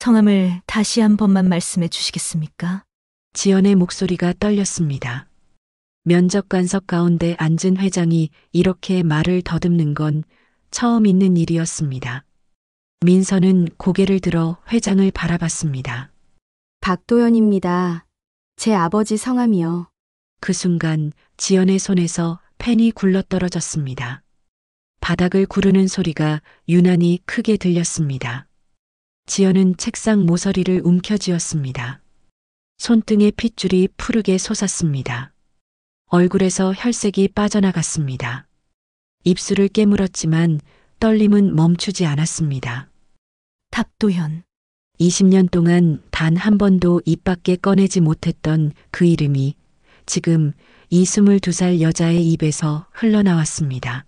성함을 다시 한 번만 말씀해 주시겠습니까? 지연의 목소리가 떨렸습니다. 면접관석 가운데 앉은 회장이 이렇게 말을 더듬는 건 처음 있는 일이었습니다. 민서는 고개를 들어 회장을 바라봤습니다. 박도연입니다. 제 아버지 성함이요. 그 순간 지연의 손에서 펜이 굴러떨어졌습니다. 바닥을 구르는 소리가 유난히 크게 들렸습니다. 지연은 책상 모서리를 움켜쥐었습니다. 손등의 핏줄이 푸르게 솟았습니다. 얼굴에서 혈색이 빠져나갔습니다. 입술을 깨물었지만 떨림은 멈추지 않았습니다. 박도연. 20년 동안 단 한 번도 입 밖에 꺼내지 못했던 그 이름이 지금 이 22살 여자의 입에서 흘러나왔습니다.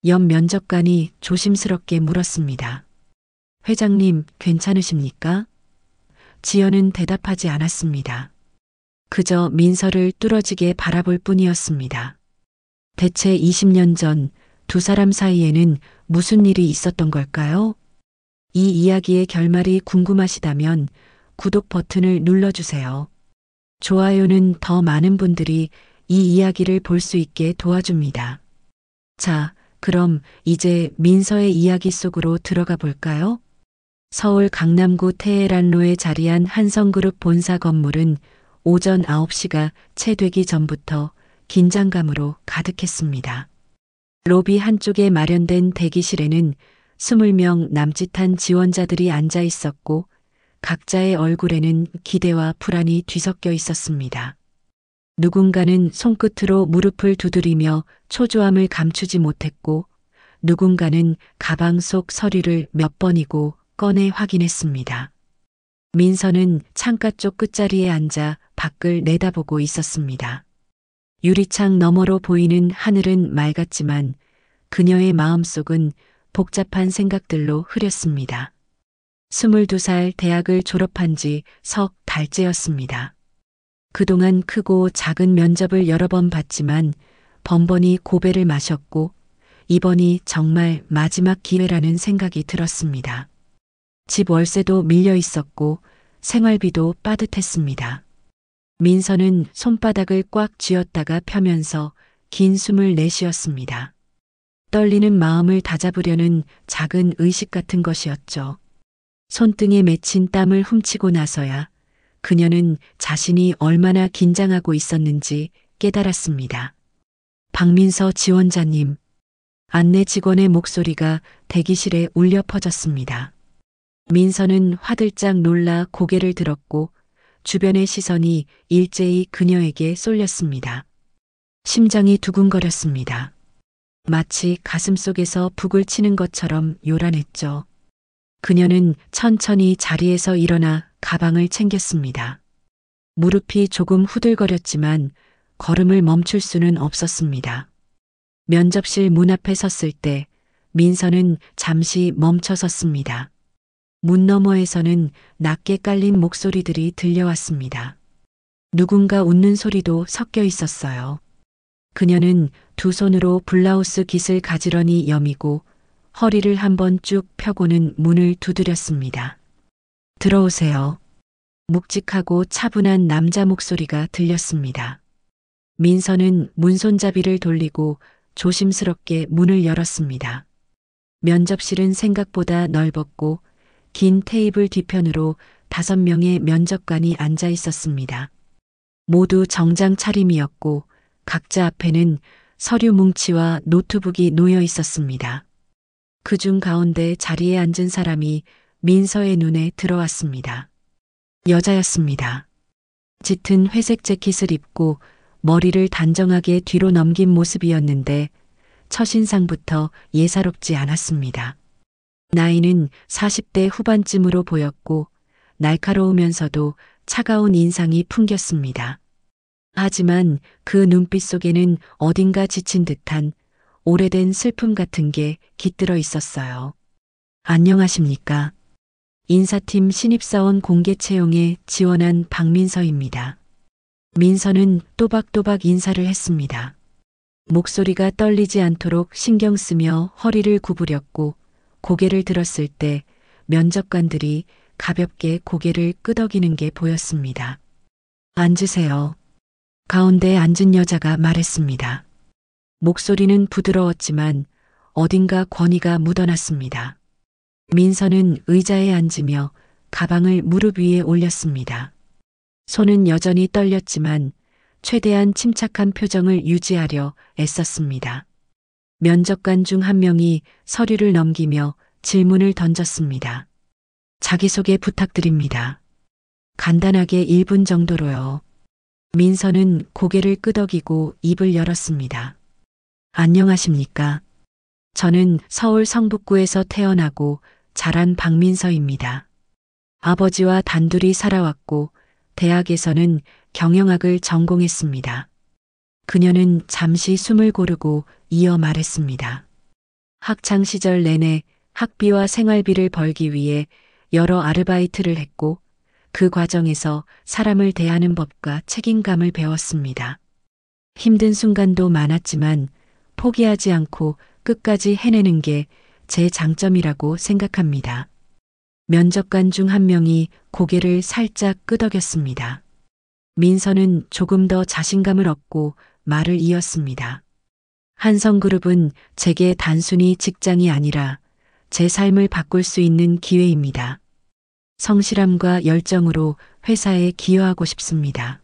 옆 면접관이 조심스럽게 물었습니다. 회장님, 괜찮으십니까? 지연은 대답하지 않았습니다. 그저 민서를 뚫어지게 바라볼 뿐이었습니다. 대체 20년 전 두 사람 사이에는 무슨 일이 있었던 걸까요? 이 이야기의 결말이 궁금하시다면 구독 버튼을 눌러주세요. 좋아요는 더 많은 분들이 이 이야기를 볼 수 있게 도와줍니다. 자, 그럼 이제 민서의 이야기 속으로 들어가 볼까요? 서울 강남구 테헤란로에 자리한 한성그룹 본사 건물은 오전 9시가 채 되기 전부터 긴장감으로 가득했습니다. 로비 한쪽에 마련된 대기실에는 20명 남짓한 지원자들이 앉아 있었고 각자의 얼굴에는 기대와 불안이 뒤섞여 있었습니다. 누군가는 손끝으로 무릎을 두드리며 초조함을 감추지 못했고 누군가는 가방 속 서류를 몇 번이고 꺼내 확인했습니다. 민서는 창가 쪽 끝자리에 앉아 밖을 내다보고 있었습니다. 유리창 너머로 보이는 하늘은 맑았지만 그녀의 마음속은 복잡한 생각들로 흐렸습니다. 22살 대학을 졸업한 지 석 달째였습니다. 그동안 크고 작은 면접을 여러 번 봤지만 번번이 고배를 마셨고 이번이 정말 마지막 기회라는 생각이 들었습니다. 집 월세도 밀려 있었고 생활비도 빠듯했습니다. 민서는 손바닥을 꽉 쥐었다가 펴면서 긴 숨을 내쉬었습니다. 떨리는 마음을 다잡으려는 작은 의식 같은 것이었죠. 손등에 맺힌 땀을 훔치고 나서야 그녀는 자신이 얼마나 긴장하고 있었는지 깨달았습니다. 박민서 지원자님. 안내 직원의 목소리가 대기실에 울려 퍼졌습니다. 민서는 화들짝 놀라 고개를 들었고 주변의 시선이 일제히 그녀에게 쏠렸습니다. 심장이 두근거렸습니다. 마치 가슴속에서 북을 치는 것처럼 요란했죠. 그녀는 천천히 자리에서 일어나 가방을 챙겼습니다. 무릎이 조금 후들거렸지만 걸음을 멈출 수는 없었습니다. 면접실 문 앞에 섰을 때 민서는 잠시 멈춰 섰습니다. 문 너머에서는 낮게 깔린 목소리들이 들려왔습니다. 누군가 웃는 소리도 섞여 있었어요. 그녀는 두 손으로 블라우스 깃을 가지런히 여미고 허리를 한번 쭉 펴고는 문을 두드렸습니다. 들어오세요. 묵직하고 차분한 남자 목소리가 들렸습니다. 민서는 문손잡이를 돌리고 조심스럽게 문을 열었습니다. 면접실은 생각보다 넓었고 긴 테이블 뒤편으로 5명의 면접관이 앉아 있었습니다. 모두 정장 차림이었고 각자 앞에는 서류 뭉치와 노트북이 놓여 있었습니다. 그중 가운데 자리에 앉은 사람이 민서의 눈에 들어왔습니다. 여자였습니다. 짙은 회색 재킷을 입고 머리를 단정하게 뒤로 넘긴 모습이었는데 첫인상부터 예사롭지 않았습니다. 나이는 40대 후반쯤으로 보였고 날카로우면서도 차가운 인상이 풍겼습니다. 하지만 그 눈빛 속에는 어딘가 지친 듯한 오래된 슬픔 같은 게 깃들어 있었어요. 안녕하십니까? 인사팀 신입사원 공개 채용에 지원한 박민서입니다. 민서는 또박또박 인사를 했습니다. 목소리가 떨리지 않도록 신경 쓰며 허리를 구부렸고 고개를 들었을 때 면접관들이 가볍게 고개를 끄덕이는 게 보였습니다. 앉으세요. 가운데 앉은 여자가 말했습니다. 목소리는 부드러웠지만 어딘가 권위가 묻어났습니다. 민서는 의자에 앉으며 가방을 무릎 위에 올렸습니다. 손은 여전히 떨렸지만 최대한 침착한 표정을 유지하려 애썼습니다. 면접관 중 한 명이 서류를 넘기며 질문을 던졌습니다. 자기소개 부탁드립니다. 간단하게 1분 정도로요. 민서는 고개를 끄덕이고 입을 열었습니다. 안녕하십니까? 저는 서울 성북구에서 태어나고 자란 박민서입니다. 아버지와 단둘이 살아왔고 대학에서는 경영학을 전공했습니다. 그녀는 잠시 숨을 고르고 이어 말했습니다. 학창 시절 내내 학비와 생활비를 벌기 위해 여러 아르바이트를 했고 그 과정에서 사람을 대하는 법과 책임감을 배웠습니다. 힘든 순간도 많았지만 포기하지 않고 끝까지 해내는 게 제 장점이라고 생각합니다. 면접관 중 한 명이 고개를 살짝 끄덕였습니다. 민서는 조금 더 자신감을 얻고 말을 이었습니다. 한성그룹은 제게 단순히 직장이 아니라 제 삶을 바꿀 수 있는 기회입니다. 성실함과 열정으로 회사에 기여하고 싶습니다.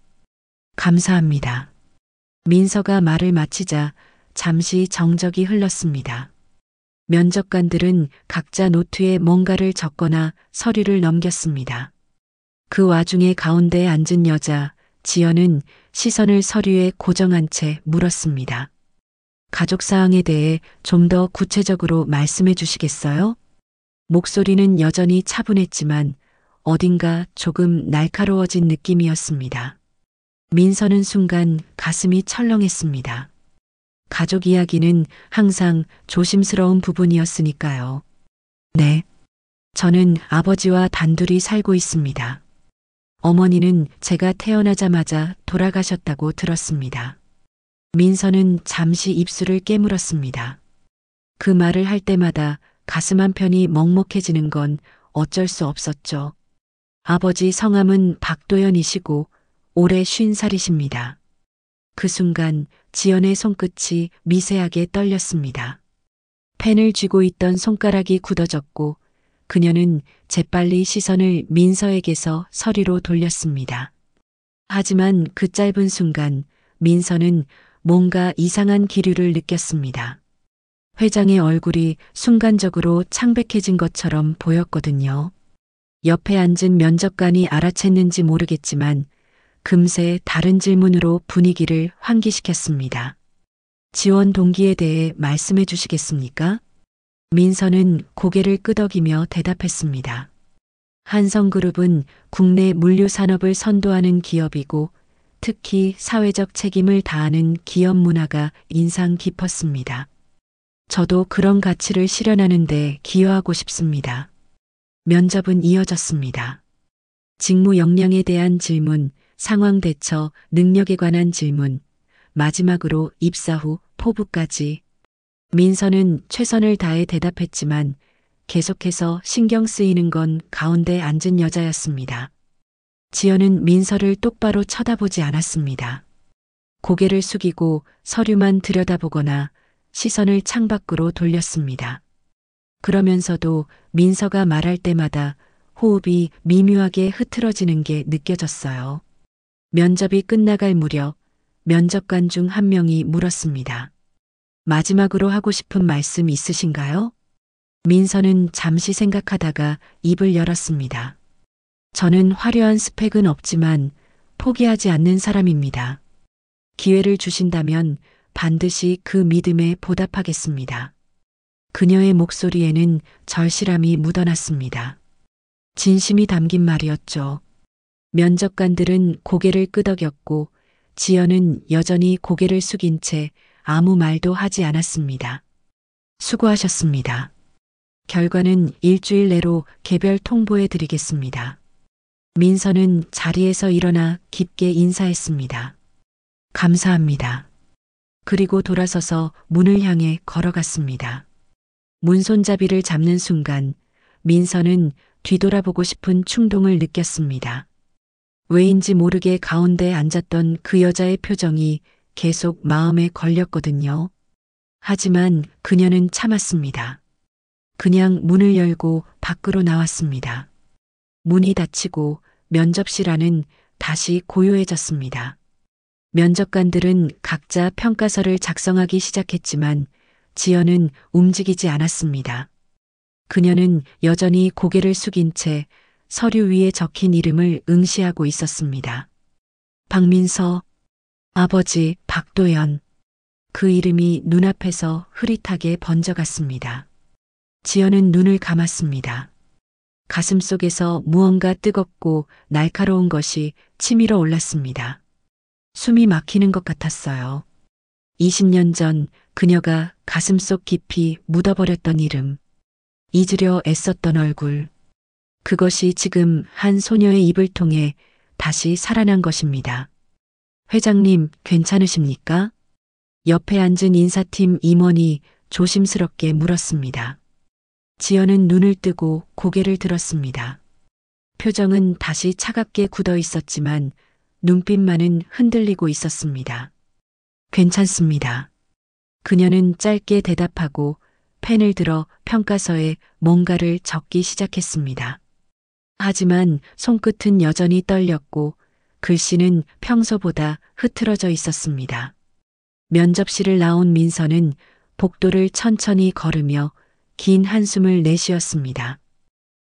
감사합니다. 민서가 말을 마치자 잠시 정적이 흘렀습니다. 면접관들은 각자 노트에 뭔가를 적거나 서류를 넘겼습니다. 그 와중에 가운데에 앉은 여자, 지연은 시선을 서류에 고정한 채 물었습니다. 가족 사항에 대해 좀 더 구체적으로 말씀해 주시겠어요? 목소리는 여전히 차분했지만 어딘가 조금 날카로워진 느낌이었습니다. 민서는 순간 가슴이 철렁했습니다. 가족 이야기는 항상 조심스러운 부분이었으니까요. 네. 저는 아버지와 단둘이 살고 있습니다. 어머니는 제가 태어나자마자 돌아가셨다고 들었습니다. 민서는 잠시 입술을 깨물었습니다. 그 말을 할 때마다 가슴 한편이 먹먹해지는 건 어쩔 수 없었죠. 아버지 성함은 박도연이시고 올해 50살이십니다. 그 순간 지연의 손끝이 미세하게 떨렸습니다. 펜을 쥐고 있던 손가락이 굳어졌고 그녀는 재빨리 시선을 민서에게서 서류로 돌렸습니다. 하지만 그 짧은 순간 민서는 뭔가 이상한 기류를 느꼈습니다. 회장의 얼굴이 순간적으로 창백해진 것처럼 보였거든요. 옆에 앉은 면접관이 알아챘는지 모르겠지만 금세 다른 질문으로 분위기를 환기시켰습니다. 지원 동기에 대해 말씀해 주시겠습니까? 민서는 고개를 끄덕이며 대답했습니다. 한성그룹은 국내 물류 산업을 선도하는 기업이고 특히 사회적 책임을 다하는 기업 문화가 인상 깊었습니다. 저도 그런 가치를 실현하는 데 기여하고 싶습니다. 면접은 이어졌습니다. 직무 역량에 대한 질문, 상황 대처, 능력에 관한 질문, 마지막으로 입사 후 포부까지. 민서는 최선을 다해 대답했지만 계속해서 신경 쓰이는 건 가운데 앉은 여자였습니다. 지연은 민서를 똑바로 쳐다보지 않았습니다. 고개를 숙이고 서류만 들여다보거나 시선을 창밖으로 돌렸습니다. 그러면서도 민서가 말할 때마다 호흡이 미묘하게 흐트러지는 게 느껴졌어요. 면접이 끝나갈 무렵 면접관 중 한 명이 물었습니다. 마지막으로 하고 싶은 말씀 있으신가요? 민서는 잠시 생각하다가 입을 열었습니다. 저는 화려한 스펙은 없지만 포기하지 않는 사람입니다. 기회를 주신다면 반드시 그 믿음에 보답하겠습니다. 그녀의 목소리에는 절실함이 묻어났습니다. 진심이 담긴 말이었죠. 면접관들은 고개를 끄덕였고 지연은 여전히 고개를 숙인 채 아무 말도 하지 않았습니다. 수고하셨습니다. 결과는 일주일 내로 개별 통보해 드리겠습니다. 민서는 자리에서 일어나 깊게 인사했습니다. 감사합니다. 그리고 돌아서서 문을 향해 걸어갔습니다. 문손잡이를 잡는 순간 민서는 뒤돌아보고 싶은 충동을 느꼈습니다. 왜인지 모르게 가운데 앉았던 그 여자의 표정이 계속 마음에 걸렸거든요. 하지만 그녀는 참았습니다. 그냥 문을 열고 밖으로 나왔습니다. 문이 닫히고 면접실 안은 다시 고요해졌습니다. 면접관들은 각자 평가서를 작성하기 시작했지만 지연은 움직이지 않았습니다. 그녀는 여전히 고개를 숙인 채 서류 위에 적힌 이름을 응시하고 있었습니다. 박민서, 아버지 박도연. 그 이름이 눈앞에서 흐릿하게 번져갔습니다. 지연은 눈을 감았습니다. 가슴 속에서 무언가 뜨겁고 날카로운 것이 치밀어 올랐습니다. 숨이 막히는 것 같았어요. 20년 전 그녀가 가슴속 깊이 묻어버렸던 이름, 잊으려 애썼던 얼굴, 그것이 지금 한 소녀의 입을 통해 다시 살아난 것입니다. 회장님, 괜찮으십니까? 옆에 앉은 인사팀 임원이 조심스럽게 물었습니다. 지연은 눈을 뜨고 고개를 들었습니다. 표정은 다시 차갑게 굳어 있었지만 눈빛만은 흔들리고 있었습니다. 괜찮습니다. 그녀는 짧게 대답하고 펜을 들어 평가서에 뭔가를 적기 시작했습니다. 하지만 손끝은 여전히 떨렸고 글씨는 평소보다 흐트러져 있었습니다. 면접실을 나온 민서는 복도를 천천히 걸으며 긴 한숨을 내쉬었습니다.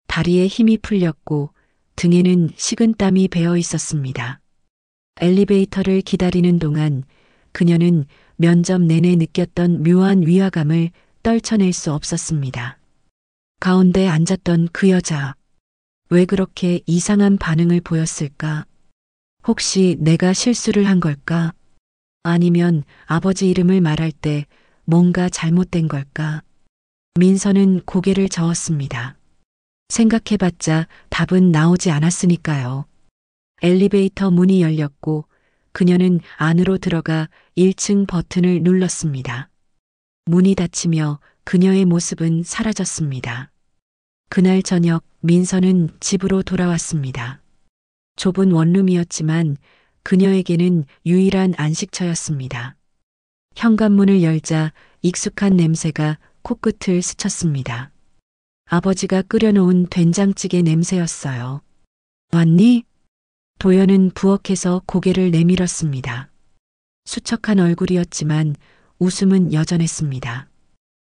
다리에 힘이 풀렸고 등에는 식은땀이 배어 있었습니다. 엘리베이터를 기다리는 동안 그녀는 면접 내내 느꼈던 묘한 위화감을 떨쳐낼 수 없었습니다. 가운데 앉았던 그 여자, 왜 그렇게 이상한 반응을 보였을까? 혹시 내가 실수를 한 걸까? 아니면 아버지 이름을 말할 때 뭔가 잘못된 걸까? 민서는 고개를 저었습니다. 생각해봤자 답은 나오지 않았으니까요. 엘리베이터 문이 열렸고 그녀는 안으로 들어가 1층 버튼을 눌렀습니다. 문이 닫히며 그녀의 모습은 사라졌습니다. 그날 저녁 민서는 집으로 돌아왔습니다. 좁은 원룸이었지만 그녀에게는 유일한 안식처였습니다. 현관문을 열자 익숙한 냄새가 코끝을 스쳤습니다. 아버지가 끓여놓은 된장찌개 냄새였어요. 왔니? 도연은 부엌에서 고개를 내밀었습니다. 수척한 얼굴이었지만 웃음은 여전했습니다.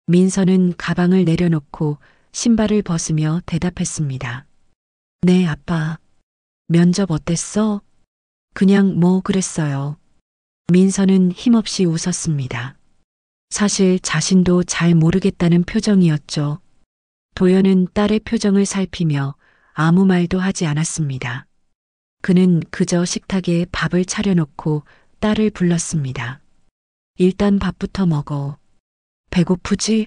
민서는 가방을 내려놓고 신발을 벗으며 대답했습니다. 네, 아빠. 면접 어땠어? 그냥 뭐 그랬어요. 민서는 힘없이 웃었습니다. 사실 자신도 잘 모르겠다는 표정이었죠. 도연은 딸의 표정을 살피며 아무 말도 하지 않았습니다. 그는 그저 식탁에 밥을 차려놓고 딸을 불렀습니다. 일단 밥부터 먹어. 배고프지?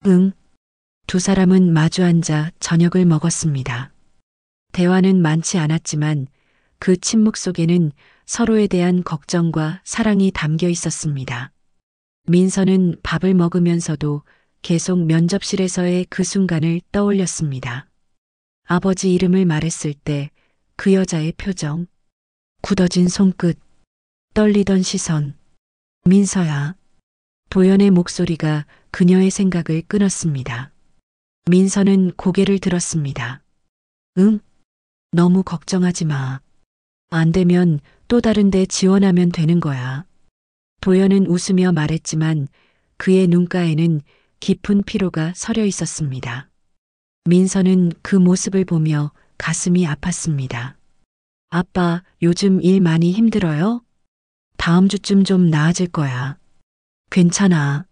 응. 두 사람은 마주 앉아 저녁을 먹었습니다. 대화는 많지 않았지만 그 침묵 속에는 서로에 대한 걱정과 사랑이 담겨 있었습니다. 민서는 밥을 먹으면서도 계속 면접실에서의 그 순간을 떠올렸습니다. 아버지 이름을 말했을 때 그 여자의 표정, 굳어진 손끝, 떨리던 시선. 민서야. 도연의 목소리가 그녀의 생각을 끊었습니다. 민서는 고개를 들었습니다. 응? 너무 걱정하지 마. 안 되면 또 다른 데 지원하면 되는 거야. 도연은 웃으며 말했지만 그의 눈가에는 깊은 피로가 서려 있었습니다. 민서는 그 모습을 보며 가슴이 아팠습니다. 아빠, 요즘 일 많이 힘들어요? 다음 주쯤 좀 나아질 거야. 괜찮아.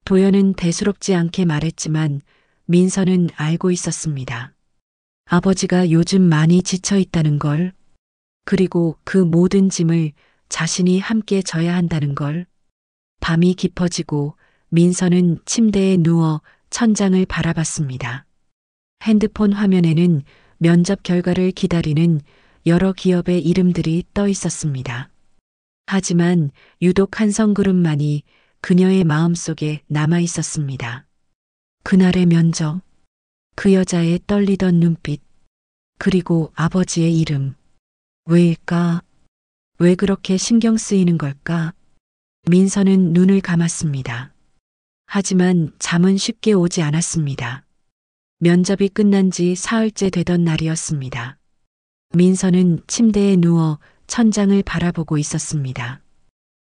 도연은 대수롭지 않게 말했지만 민서는 알고 있었습니다. 아버지가 요즘 많이 지쳐 있다는 걸, 그리고 그 모든 짐을 자신이 함께 져야 한다는 걸. 밤이 깊어지고 민서는 침대에 누워 천장을 바라봤습니다. 핸드폰 화면에는 면접 결과를 기다리는 여러 기업의 이름들이 떠 있었습니다. 하지만 유독 한성그룹만이 그녀의 마음속에 남아 있었습니다. 그날의 면접. 그 여자의 떨리던 눈빛, 그리고 아버지의 이름. 왜일까? 왜 그렇게 신경 쓰이는 걸까? 민서는 눈을 감았습니다. 하지만 잠은 쉽게 오지 않았습니다. 면접이 끝난 지 사흘째 되던 날이었습니다. 민서는 침대에 누워 천장을 바라보고 있었습니다.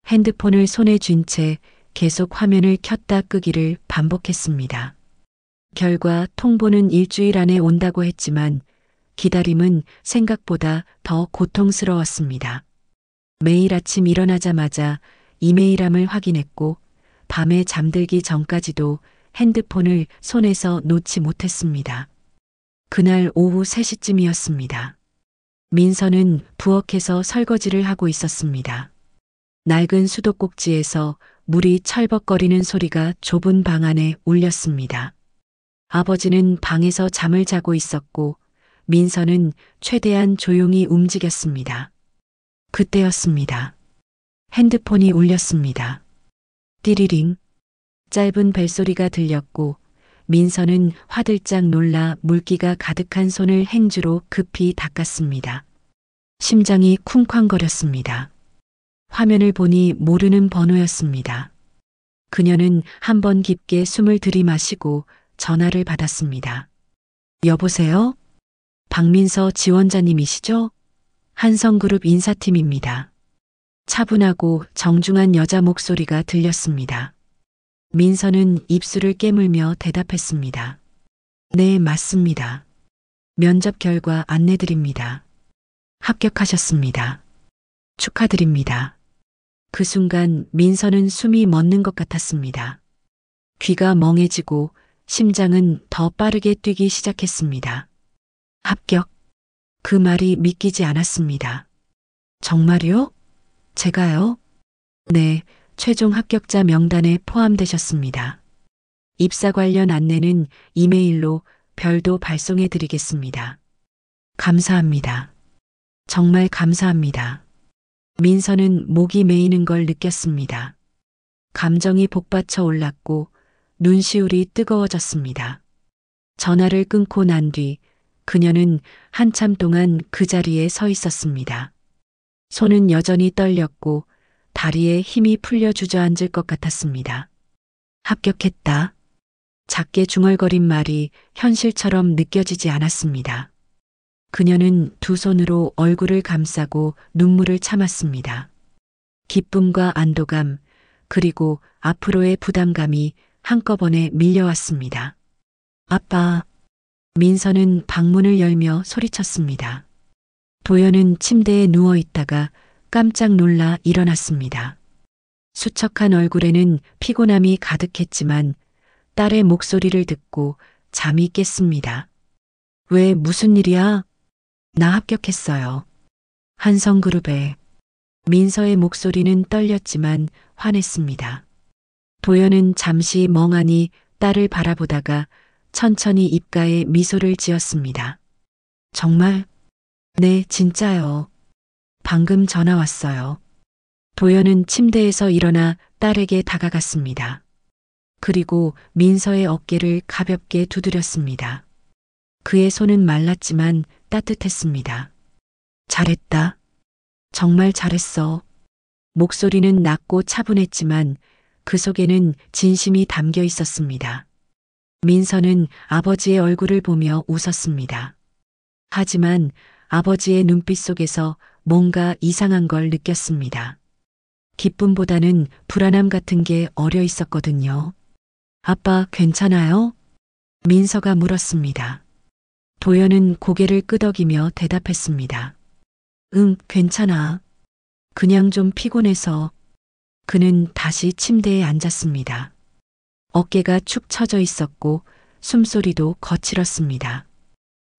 핸드폰을 손에 쥔 채 계속 화면을 켰다 끄기를 반복했습니다. 결과 통보는 일주일 안에 온다고 했지만 기다림은 생각보다 더 고통스러웠습니다. 매일 아침 일어나자마자 이메일함을 확인했고 밤에 잠들기 전까지도 핸드폰을 손에서 놓지 못했습니다. 그날 오후 3시쯤이었습니다. 민서는 부엌에서 설거지를 하고 있었습니다. 낡은 수도꼭지에서 물이 철벅거리는 소리가 좁은 방 안에 울렸습니다. 아버지는 방에서 잠을 자고 있었고 민서는 최대한 조용히 움직였습니다. 그때였습니다. 핸드폰이 울렸습니다. 띠리링. 짧은 벨소리가 들렸고 민서는 화들짝 놀라 물기가 가득한 손을 행주로 급히 닦았습니다. 심장이 쿵쾅거렸습니다. 화면을 보니 모르는 번호였습니다. 그녀는 한 번 깊게 숨을 들이마시고 전화를 받았습니다. 여보세요? 박민서 지원자님이시죠? 한성그룹 인사팀입니다. 차분하고 정중한 여자 목소리가 들렸습니다. 민서는 입술을 깨물며 대답했습니다. 네, 맞습니다. 면접 결과 안내드립니다. 합격하셨습니다. 축하드립니다. 그 순간 민서는 숨이 멎는 것 같았습니다. 귀가 멍해지고 심장은 더 빠르게 뛰기 시작했습니다. 합격. 그 말이 믿기지 않았습니다. 정말요? 제가요? 네, 최종 합격자 명단에 포함되셨습니다. 입사 관련 안내는 이메일로 별도 발송해 드리겠습니다. 감사합니다. 정말 감사합니다. 민서는 목이 메이는 걸 느꼈습니다. 감정이 복받쳐 올랐고 눈시울이 뜨거워졌습니다. 전화를 끊고 난 뒤 그녀는 한참 동안 그 자리에 서 있었습니다. 손은 여전히 떨렸고 다리에 힘이 풀려 주저앉을 것 같았습니다. 합격했다. 작게 중얼거린 말이 현실처럼 느껴지지 않았습니다. 그녀는 두 손으로 얼굴을 감싸고 눈물을 참았습니다. 기쁨과 안도감, 그리고 앞으로의 부담감이 한꺼번에 밀려왔습니다. 아빠. 민서는 방문을 열며 소리쳤습니다. 도연은 침대에 누워 있다가 깜짝 놀라 일어났습니다. 수척한 얼굴에는 피곤함이 가득했지만 딸의 목소리를 듣고 잠이 깼습니다. 왜, 무슨 일이야? 나 합격했어요. 한성그룹에. 민서의 목소리는 떨렸지만 화냈습니다. 도연은 잠시 멍하니 딸을 바라보다가 천천히 입가에 미소를 지었습니다. 정말? 네, 진짜요. 방금 전화 왔어요. 도연은 침대에서 일어나 딸에게 다가갔습니다. 그리고 민서의 어깨를 가볍게 두드렸습니다. 그의 손은 말랐지만 따뜻했습니다. 잘했다. 정말 잘했어. 목소리는 낮고 차분했지만 그 속에는 진심이 담겨 있었습니다. 민서는 아버지의 얼굴을 보며 웃었습니다. 하지만 아버지의 눈빛 속에서 뭔가 이상한 걸 느꼈습니다. 기쁨보다는 불안함 같은 게 어려 있었거든요. 아빠, 괜찮아요? 민서가 물었습니다. 도연은 고개를 끄덕이며 대답했습니다. 응, 괜찮아. 그냥 좀 피곤해서. 그는 다시 침대에 앉았습니다. 어깨가 축 처져 있었고 숨소리도 거칠었습니다.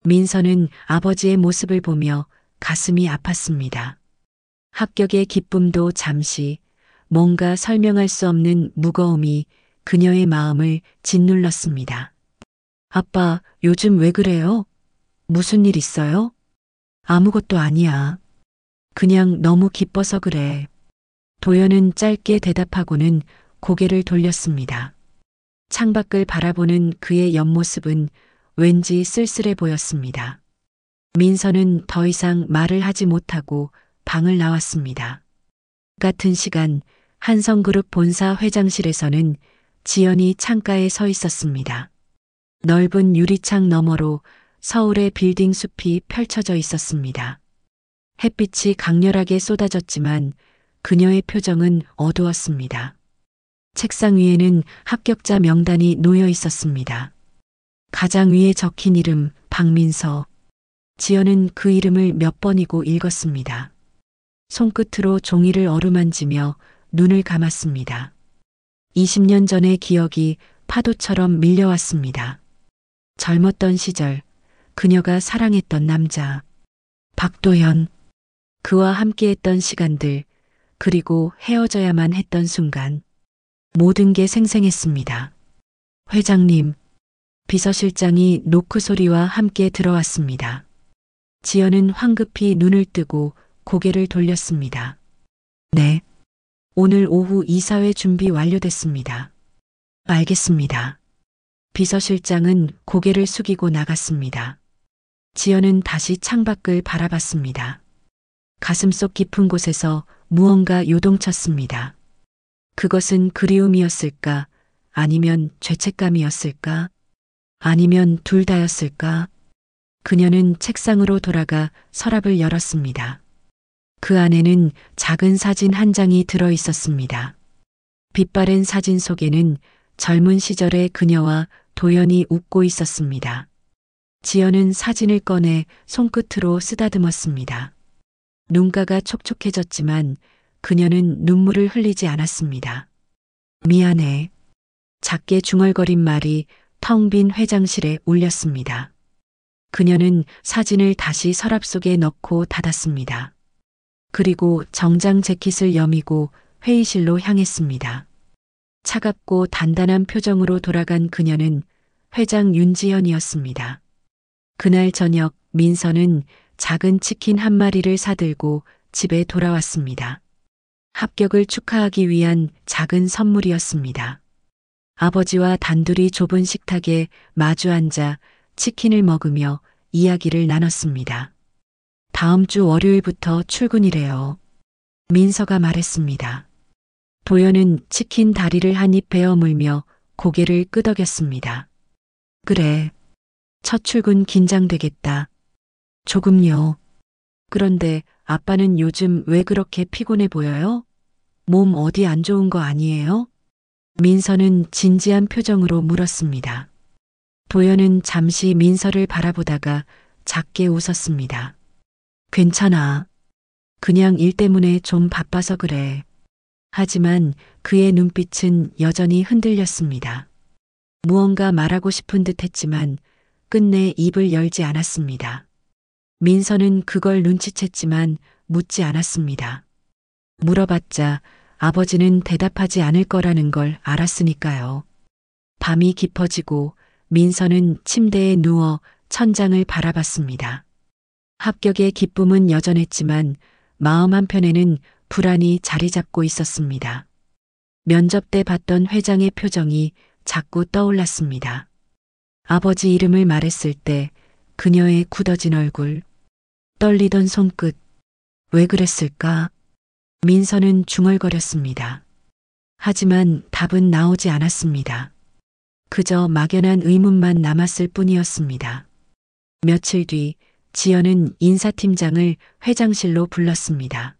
민서는 아버지의 모습을 보며 가슴이 아팠습니다. 합격의 기쁨도 잠시, 뭔가 설명할 수 없는 무거움이 그녀의 마음을 짓눌렀습니다. 아빠, 요즘 왜 그래요? 무슨 일 있어요? 아무것도 아니야. 그냥 너무 기뻐서 그래. 도연은 짧게 대답하고는 고개를 돌렸습니다. 창밖을 바라보는 그의 옆모습은 왠지 쓸쓸해 보였습니다. 민서는 더 이상 말을 하지 못하고 방을 나왔습니다. 같은 시간 한성그룹 본사 회장실에서는 지연이 창가에 서 있었습니다. 넓은 유리창 너머로 서울의 빌딩 숲이 펼쳐져 있었습니다. 햇빛이 강렬하게 쏟아졌지만 그녀의 표정은 어두웠습니다. 책상 위에는 합격자 명단이 놓여 있었습니다. 가장 위에 적힌 이름 박민서. 지연은 그 이름을 몇 번이고 읽었습니다. 손끝으로 종이를 어루만지며 눈을 감았습니다. 20년 전의 기억이 파도처럼 밀려왔습니다. 젊었던 시절, 그녀가 사랑했던 남자, 박도현, 그와 함께했던 시간들, 그리고 헤어져야만 했던 순간, 모든 게 생생했습니다. 회장님, 비서실장이 노크 소리와 함께 들어왔습니다. 지연은 황급히 눈을 뜨고 고개를 돌렸습니다. 네. 오늘 오후 이사회 준비 완료됐습니다. 알겠습니다. 비서실장은 고개를 숙이고 나갔습니다. 지연은 다시 창밖을 바라봤습니다. 가슴속 깊은 곳에서 무언가 요동쳤습니다. 그것은 그리움이었을까? 아니면 죄책감이었을까? 아니면 둘 다였을까? 그녀는 책상으로 돌아가 서랍을 열었습니다. 그 안에는 작은 사진 한 장이 들어 있었습니다. 빛바랜 사진 속에는 젊은 시절의 그녀와 도연이 웃고 있었습니다. 지연은 사진을 꺼내 손끝으로 쓰다듬었습니다. 눈가가 촉촉해졌지만 그녀는 눈물을 흘리지 않았습니다. 미안해. 작게 중얼거린 말이 텅 빈 회장실에 울렸습니다. 그녀는 사진을 다시 서랍 속에 넣고 닫았습니다. 그리고 정장 재킷을 여미고 회의실로 향했습니다. 차갑고 단단한 표정으로 돌아간 그녀는 회장 윤지연이었습니다. 그날 저녁 민서는 작은 치킨 한 마리를 사들고 집에 돌아왔습니다. 합격을 축하하기 위한 작은 선물이었습니다. 아버지와 단둘이 좁은 식탁에 마주 앉아 치킨을 먹으며 이야기를 나눴습니다. 다음 주 월요일부터 출근이래요. 민서가 말했습니다. 도연은 치킨 다리를 한 입 베어 물며 고개를 끄덕였습니다. 그래. 첫 출근 긴장되겠다. 조금요. 그런데 아빠는 요즘 왜 그렇게 피곤해 보여요? 몸 어디 안 좋은 거 아니에요? 민서는 진지한 표정으로 물었습니다. 도연은 잠시 민서를 바라보다가 작게 웃었습니다. 괜찮아. 그냥 일 때문에 좀 바빠서 그래. 하지만 그의 눈빛은 여전히 흔들렸습니다. 무언가 말하고 싶은 듯 했지만 끝내 입을 열지 않았습니다. 민서는 그걸 눈치챘지만 묻지 않았습니다. 물어봤자 아버지는 대답하지 않을 거라는 걸 알았으니까요. 밤이 깊어지고 민서는 침대에 누워 천장을 바라봤습니다. 합격의 기쁨은 여전했지만 마음 한편에는 불안이 자리 잡고 있었습니다. 면접 때 봤던 회장의 표정이 자꾸 떠올랐습니다. 아버지 이름을 말했을 때 그녀의 굳어진 얼굴, 떨리던 손끝, 왜 그랬을까? 민서는 중얼거렸습니다. 하지만 답은 나오지 않았습니다. 그저 막연한 의문만 남았을 뿐이었습니다. 며칠 뒤 지연은 인사팀장을 회장실로 불렀습니다.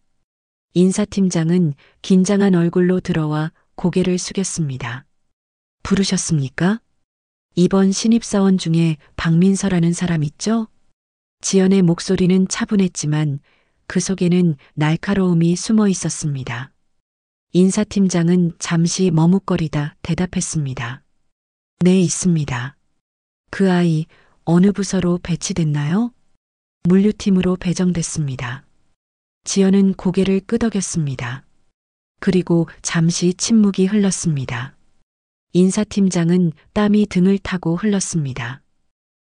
인사팀장은 긴장한 얼굴로 들어와 고개를 숙였습니다. 부르셨습니까? 이번 신입사원 중에 박민서라는 사람 있죠? 지연의 목소리는 차분했지만 그 속에는 날카로움이 숨어 있었습니다. 인사팀장은 잠시 머뭇거리다 대답했습니다. 네, 있습니다. 그 아이 어느 부서로 배치됐나요? 물류팀으로 배정됐습니다. 지연은 고개를 끄덕였습니다. 그리고 잠시 침묵이 흘렀습니다. 인사팀장은 땀이 등을 타고 흘렀습니다.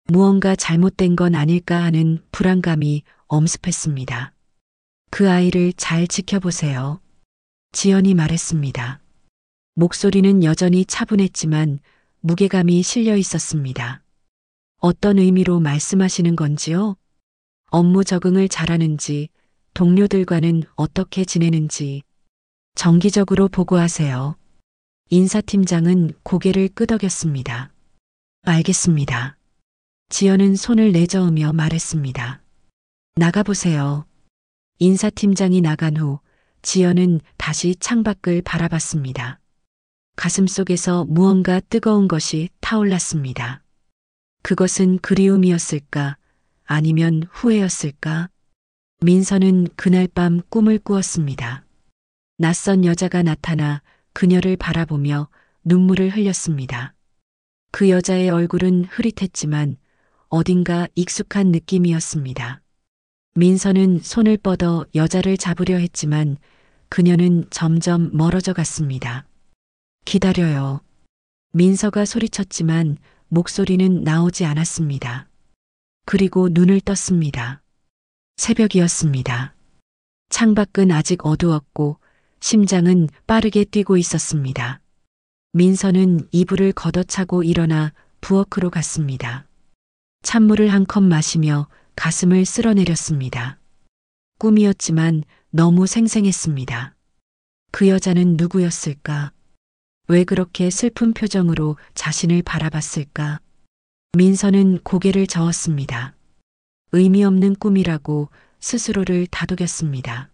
무언가 잘못된 건 아닐까 하는 불안감이 엄습했습니다. 그 아이를 잘 지켜보세요. 지연이 말했습니다. 목소리는 여전히 차분했지만 무게감이 실려 있었습니다. 어떤 의미로 말씀하시는 건지요? 업무 적응을 잘하는지, 동료들과는 어떻게 지내는지 정기적으로 보고하세요. 인사팀장은 고개를 끄덕였습니다. 알겠습니다. 지연은 손을 내저으며 말했습니다. 나가보세요. 인사팀장이 나간 후 지연은 다시 창밖을 바라봤습니다. 가슴속에서 무언가 뜨거운 것이 타올랐습니다. 그것은 그리움이었을까? 아니면 후회였을까? 민서는 그날 밤 꿈을 꾸었습니다. 낯선 여자가 나타나 그녀를 바라보며 눈물을 흘렸습니다. 그 여자의 얼굴은 흐릿했지만 어딘가 익숙한 느낌이었습니다. 민서는 손을 뻗어 여자를 잡으려 했지만 그녀는 점점 멀어져 갔습니다. 기다려요. 민서가 소리쳤지만 목소리는 나오지 않았습니다. 그리고 눈을 떴습니다. 새벽이었습니다. 창밖은 아직 어두웠고 심장은 빠르게 뛰고 있었습니다. 민서는 이불을 걷어차고 일어나 부엌으로 갔습니다. 찬물을 한 컵 마시며 가슴을 쓸어내렸습니다. 꿈이었지만 너무 생생했습니다. 그 여자는 누구였을까? 왜 그렇게 슬픈 표정으로 자신을 바라봤을까? 민서는 고개를 저었습니다. 의미 없는 꿈이라고 스스로를 다독였습니다.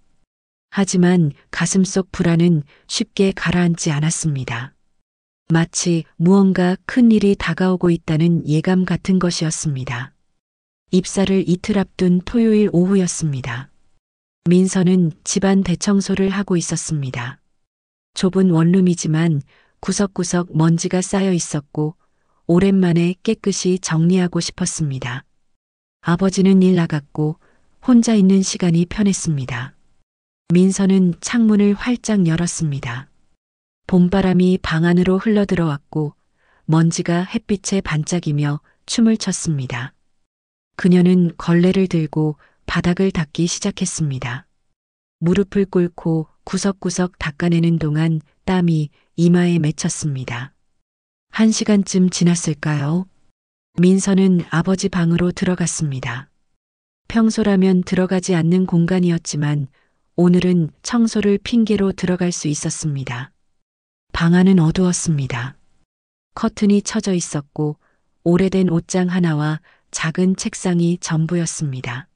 하지만 가슴속 불안은 쉽게 가라앉지 않았습니다. 마치 무언가 큰 일이 다가오고 있다는 예감 같은 것이었습니다. 입사를 이틀 앞둔 토요일 오후였습니다. 민서는 집안 대청소를 하고 있었습니다. 좁은 원룸이지만 구석구석 먼지가 쌓여 있었고 오랜만에 깨끗이 정리하고 싶었습니다. 아버지는 일 나갔고 혼자 있는 시간이 편했습니다. 민서는 창문을 활짝 열었습니다. 봄바람이 방 안으로 흘러들어왔고 먼지가 햇빛에 반짝이며 춤을 췄습니다. 그녀는 걸레를 들고 바닥을 닦기 시작했습니다. 무릎을 꿇고 구석구석 닦아내는 동안 땀이 이마에 맺혔습니다. 1시간쯤 지났을까요? 민서는 아버지 방으로 들어갔습니다. 평소라면 들어가지 않는 공간이었지만 오늘은 청소를 핑계로 들어갈 수 있었습니다. 방 안은 어두웠습니다. 커튼이 쳐져 있었고 오래된 옷장 하나와 작은 책상이 전부였습니다.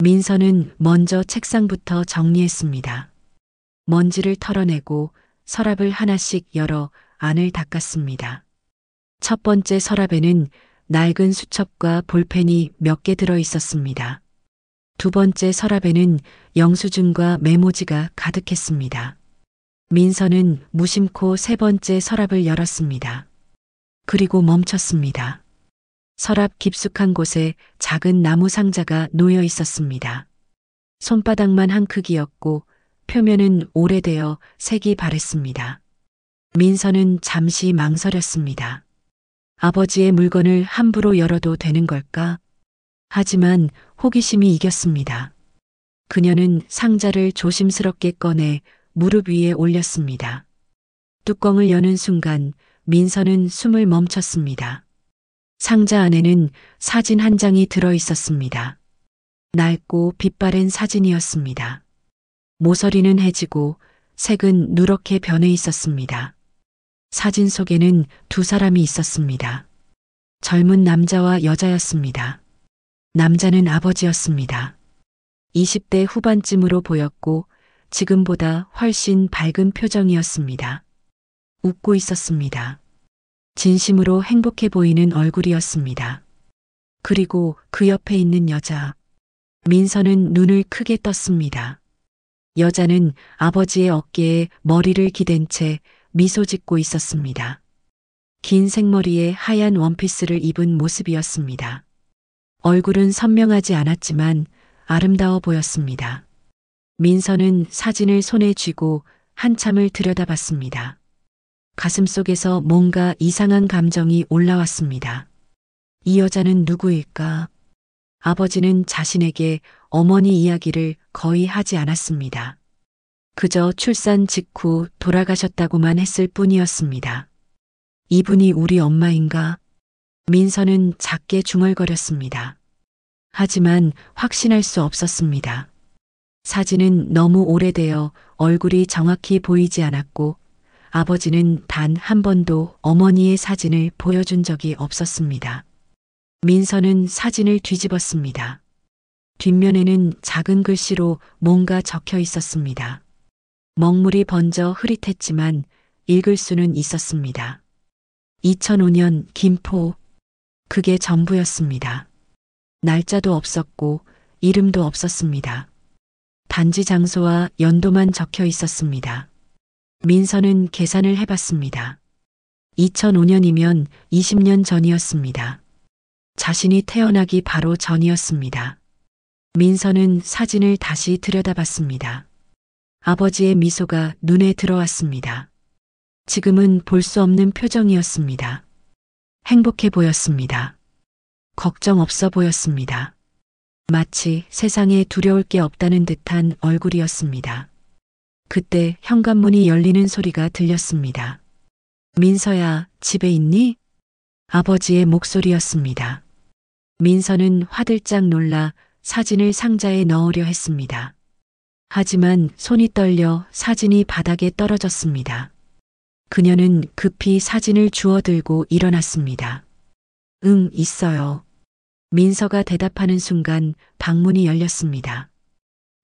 민서는 먼저 책상부터 정리했습니다. 먼지를 털어내고 서랍을 하나씩 열어 안을 닦았습니다. 첫 번째 서랍에는 낡은 수첩과 볼펜이 몇 개 들어 있었습니다. 두 번째 서랍에는 영수증과 메모지가 가득했습니다. 민서는 무심코 세 번째 서랍을 열었습니다. 그리고 멈췄습니다. 서랍 깊숙한 곳에 작은 나무 상자가 놓여 있었습니다. 손바닥만 한 크기였고 표면은 오래되어 색이 바랬습니다. 민서는 잠시 망설였습니다. 아버지의 물건을 함부로 열어도 되는 걸까? 하지만 호기심이 이겼습니다. 그녀는 상자를 조심스럽게 꺼내 무릎 위에 올렸습니다. 뚜껑을 여는 순간 민서는 숨을 멈췄습니다. 상자 안에는 사진 한 장이 들어 있었습니다. 낡고 빛바랜 사진이었습니다. 모서리는 해지고 색은 누렇게 변해 있었습니다. 사진 속에는 두 사람이 있었습니다. 젊은 남자와 여자였습니다. 남자는 아버지였습니다. 20대 후반쯤으로 보였고 지금보다 훨씬 밝은 표정이었습니다. 웃고 있었습니다. 진심으로 행복해 보이는 얼굴이었습니다. 그리고 그 옆에 있는 여자. 민서는 눈을 크게 떴습니다. 여자는 아버지의 어깨에 머리를 기댄 채 미소 짓고 있었습니다. 긴 생머리에 하얀 원피스를 입은 모습이었습니다. 얼굴은 선명하지 않았지만 아름다워 보였습니다. 민서는 사진을 손에 쥐고 한참을 들여다봤습니다. 가슴속에서 뭔가 이상한 감정이 올라왔습니다. 이 여자는 누구일까? 아버지는 자신에게 어머니 이야기를 거의 하지 않았습니다. 그저 출산 직후 돌아가셨다고만 했을 뿐이었습니다. 이분이 우리 엄마인가? 민서는 작게 중얼거렸습니다. 하지만 확신할 수 없었습니다. 사진은 너무 오래되어 얼굴이 정확히 보이지 않았고 아버지는 단 한 번도 어머니의 사진을 보여준 적이 없었습니다. 민서는 사진을 뒤집었습니다. 뒷면에는 작은 글씨로 뭔가 적혀 있었습니다. 먹물이 번져 흐릿했지만 읽을 수는 있었습니다. 2005년 김포. 그게 전부였습니다. 날짜도 없었고 이름도 없었습니다. 단지 장소와 연도만 적혀 있었습니다. 민서는 계산을 해봤습니다. 2005년이면 20년 전이었습니다. 자신이 태어나기 바로 전이었습니다. 민서는 사진을 다시 들여다봤습니다. 아버지의 미소가 눈에 들어왔습니다. 지금은 볼 수 없는 표정이었습니다. 행복해 보였습니다. 걱정 없어 보였습니다. 마치 세상에 두려울 게 없다는 듯한 얼굴이었습니다. 그때 현관문이 열리는 소리가 들렸습니다. 민서야, 집에 있니? 아버지의 목소리였습니다. 민서는 화들짝 놀라 사진을 상자에 넣으려 했습니다. 하지만 손이 떨려 사진이 바닥에 떨어졌습니다. 그녀는 급히 사진을 주워들고 일어났습니다. 응, 있어요. 민서가 대답하는 순간 방문이 열렸습니다.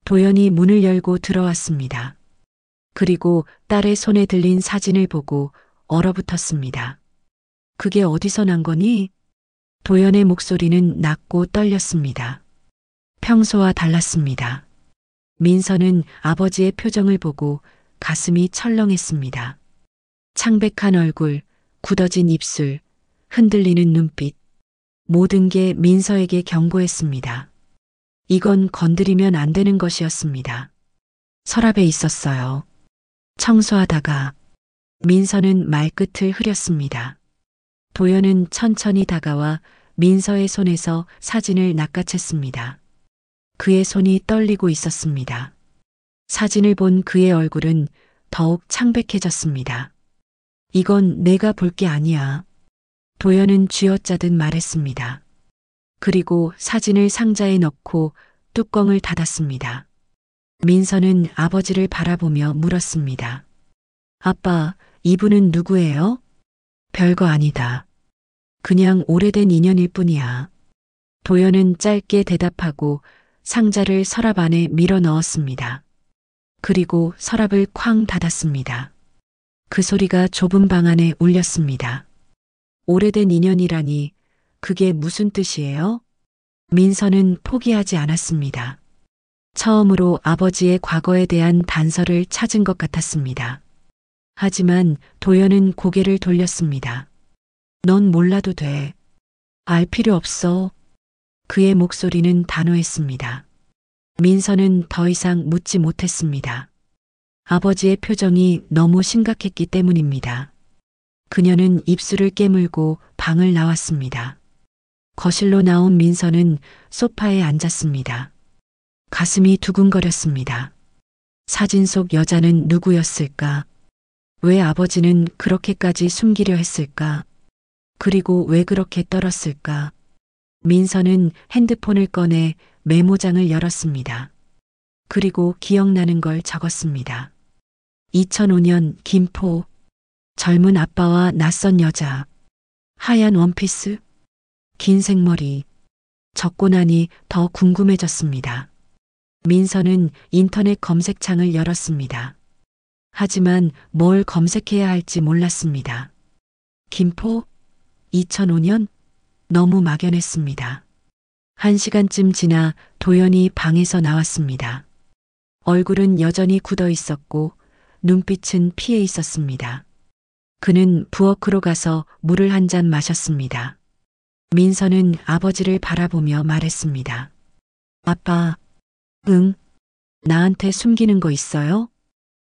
도연이 문을 열고 들어왔습니다. 그리고 딸의 손에 들린 사진을 보고 얼어붙었습니다. 그게 어디서 난 거니? 도연의 목소리는 낮고 떨렸습니다. 평소와 달랐습니다. 민서는 아버지의 표정을 보고 가슴이 철렁했습니다. 창백한 얼굴, 굳어진 입술, 흔들리는 눈빛. 모든 게 민서에게 경고했습니다. 이건 건드리면 안 되는 것이었습니다. 서랍에 있었어요. 청소하다가 민서는 말끝을 흐렸습니다. 도연은 천천히 다가와 민서의 손에서 사진을 낚아챘습니다. 그의 손이 떨리고 있었습니다. 사진을 본 그의 얼굴은 더욱 창백해졌습니다. 이건 내가 볼 게 아니야. 도연은 쥐어짜듯 말했습니다. 그리고 사진을 상자에 넣고 뚜껑을 닫았습니다. 민서는 아버지를 바라보며 물었습니다. 아빠, 이분은 누구예요? 별거 아니다. 그냥 오래된 인연일 뿐이야. 도연은 짧게 대답하고 상자를 서랍 안에 밀어 넣었습니다. 그리고 서랍을 쾅 닫았습니다. 그 소리가 좁은 방 안에 울렸습니다. 오래된 인연이라니 그게 무슨 뜻이에요? 민서는 포기하지 않았습니다. 처음으로 아버지의 과거에 대한 단서를 찾은 것 같았습니다. 하지만 도연은 고개를 돌렸습니다. 넌 몰라도 돼. 알 필요 없어. 그의 목소리는 단호했습니다. 민서는 더 이상 묻지 못했습니다. 아버지의 표정이 너무 심각했기 때문입니다. 그녀는 입술을 깨물고 방을 나왔습니다. 거실로 나온 민서는 소파에 앉았습니다. 가슴이 두근거렸습니다. 사진 속 여자는 누구였을까? 왜 아버지는 그렇게까지 숨기려 했을까? 그리고 왜 그렇게 떨었을까? 민서는 핸드폰을 꺼내 메모장을 열었습니다. 그리고 기억나는 걸 적었습니다. 2005년 김포. 젊은 아빠와 낯선 여자. 하얀 원피스. 긴 생머리. 적고 나니 더 궁금해졌습니다. 민서는 인터넷 검색창을 열었습니다. 하지만 뭘 검색해야 할지 몰랐습니다. 김포? 2005년? 너무 막연했습니다. 1시간쯤 지나 도연이 방에서 나왔습니다. 얼굴은 여전히 굳어 있었고 눈빛은 피해 있었습니다. 그는 부엌으로 가서 물을 한 잔 마셨습니다. 민서는 아버지를 바라보며 말했습니다. 아빠, 응? 나한테 숨기는 거 있어요?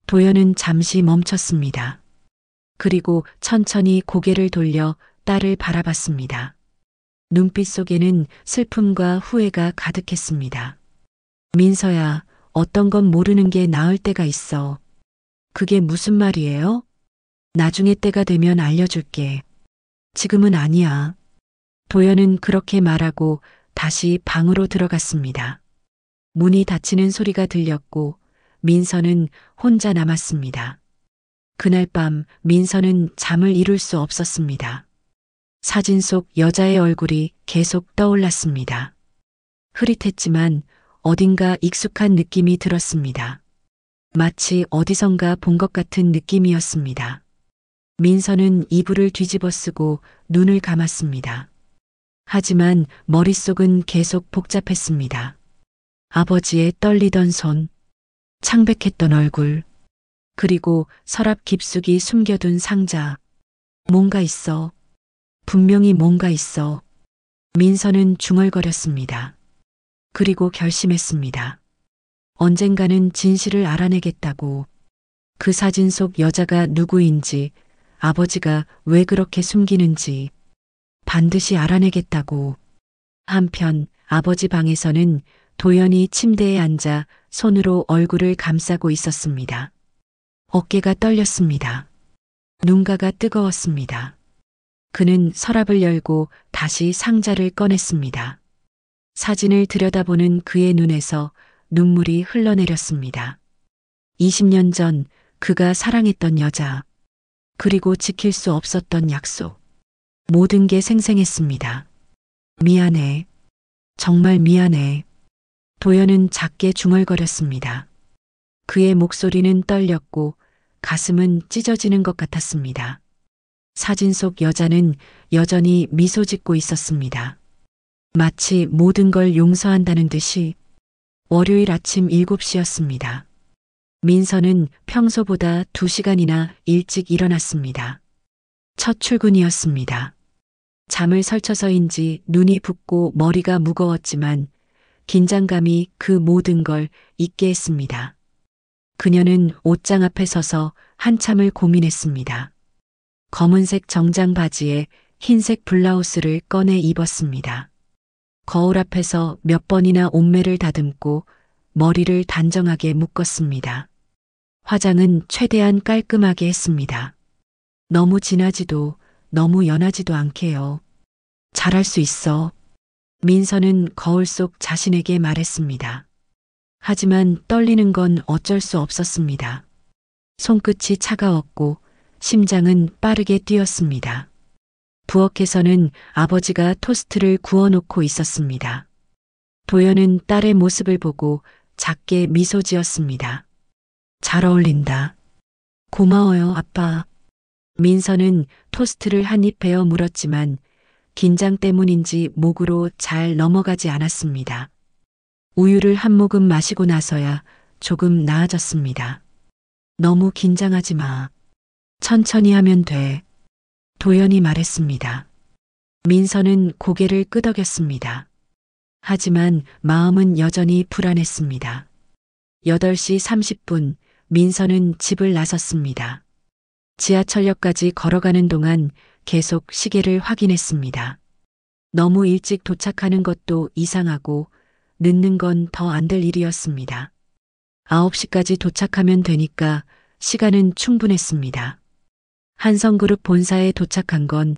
도연은 잠시 멈췄습니다. 그리고 천천히 고개를 돌려 딸을 바라봤습니다. 눈빛 속에는 슬픔과 후회가 가득했습니다. 민서야, 어떤 건 모르는 게 나을 때가 있어. 그게 무슨 말이에요? 나중에 때가 되면 알려줄게. 지금은 아니야. 도연은 그렇게 말하고 다시 방으로 들어갔습니다. 문이 닫히는 소리가 들렸고 민서는 혼자 남았습니다. 그날 밤 민서는 잠을 이룰 수 없었습니다. 사진 속 여자의 얼굴이 계속 떠올랐습니다. 흐릿했지만 어딘가 익숙한 느낌이 들었습니다. 마치 어디선가 본 것 같은 느낌이었습니다. 민서는 이불을 뒤집어 쓰고 눈을 감았습니다. 하지만 머릿속은 계속 복잡했습니다. 아버지의 떨리던 손, 창백했던 얼굴, 그리고 서랍 깊숙이 숨겨둔 상자. 뭔가 있어. 분명히 뭔가 있어. 민서는 중얼거렸습니다. 그리고 결심했습니다. 언젠가는 진실을 알아내겠다고. 그 사진 속 여자가 누구인지, 아버지가 왜 그렇게 숨기는지 반드시 알아내겠다고. 한편 아버지 방에서는 도연이 침대에 앉아 손으로 얼굴을 감싸고 있었습니다. 어깨가 떨렸습니다. 눈가가 뜨거웠습니다. 그는 서랍을 열고 다시 상자를 꺼냈습니다. 사진을 들여다보는 그의 눈에서 눈물이 흘러내렸습니다. 20년 전 그가 사랑했던 여자, 그리고 지킬 수 없었던 약속. 모든 게 생생했습니다. 미안해. 정말 미안해. 도연은 작게 중얼거렸습니다. 그의 목소리는 떨렸고 가슴은 찢어지는 것 같았습니다. 사진 속 여자는 여전히 미소 짓고 있었습니다. 마치 모든 걸 용서한다는 듯이. 월요일 아침 7시였습니다. 민서는 평소보다 2시간이나 일찍 일어났습니다. 첫 출근이었습니다. 잠을 설쳐서인지 눈이 붓고 머리가 무거웠지만 긴장감이 그 모든 걸 잊게 했습니다. 그녀는 옷장 앞에 서서 한참을 고민했습니다. 검은색 정장 바지에 흰색 블라우스를 꺼내 입었습니다. 거울 앞에서 몇 번이나 옷매를 다듬고 머리를 단정하게 묶었습니다. 화장은 최대한 깔끔하게 했습니다. 너무 진하지도 너무 연하지도 않게요. 잘할 수 있어. 민서는 거울 속 자신에게 말했습니다. 하지만 떨리는 건 어쩔 수 없었습니다. 손끝이 차가웠고 심장은 빠르게 뛰었습니다. 부엌에서는 아버지가 토스트를 구워놓고 있었습니다. 도연은 딸의 모습을 보고 작게 미소 지었습니다. 잘 어울린다. 고마워요, 아빠. 민서는 토스트를 한 입 베어 물었지만 긴장 때문인지 목으로 잘 넘어가지 않았습니다. 우유를 한 모금 마시고 나서야 조금 나아졌습니다. 너무 긴장하지 마. 천천히 하면 돼. 도연이 말했습니다. 민서는 고개를 끄덕였습니다. 하지만 마음은 여전히 불안했습니다. 8시 30분 민서는 집을 나섰습니다. 지하철역까지 걸어가는 동안 계속 시계를 확인했습니다. 너무 일찍 도착하는 것도 이상하고 늦는 건 더 안 될 일이었습니다. 9시까지 도착하면 되니까 시간은 충분했습니다. 한성그룹 본사에 도착한 건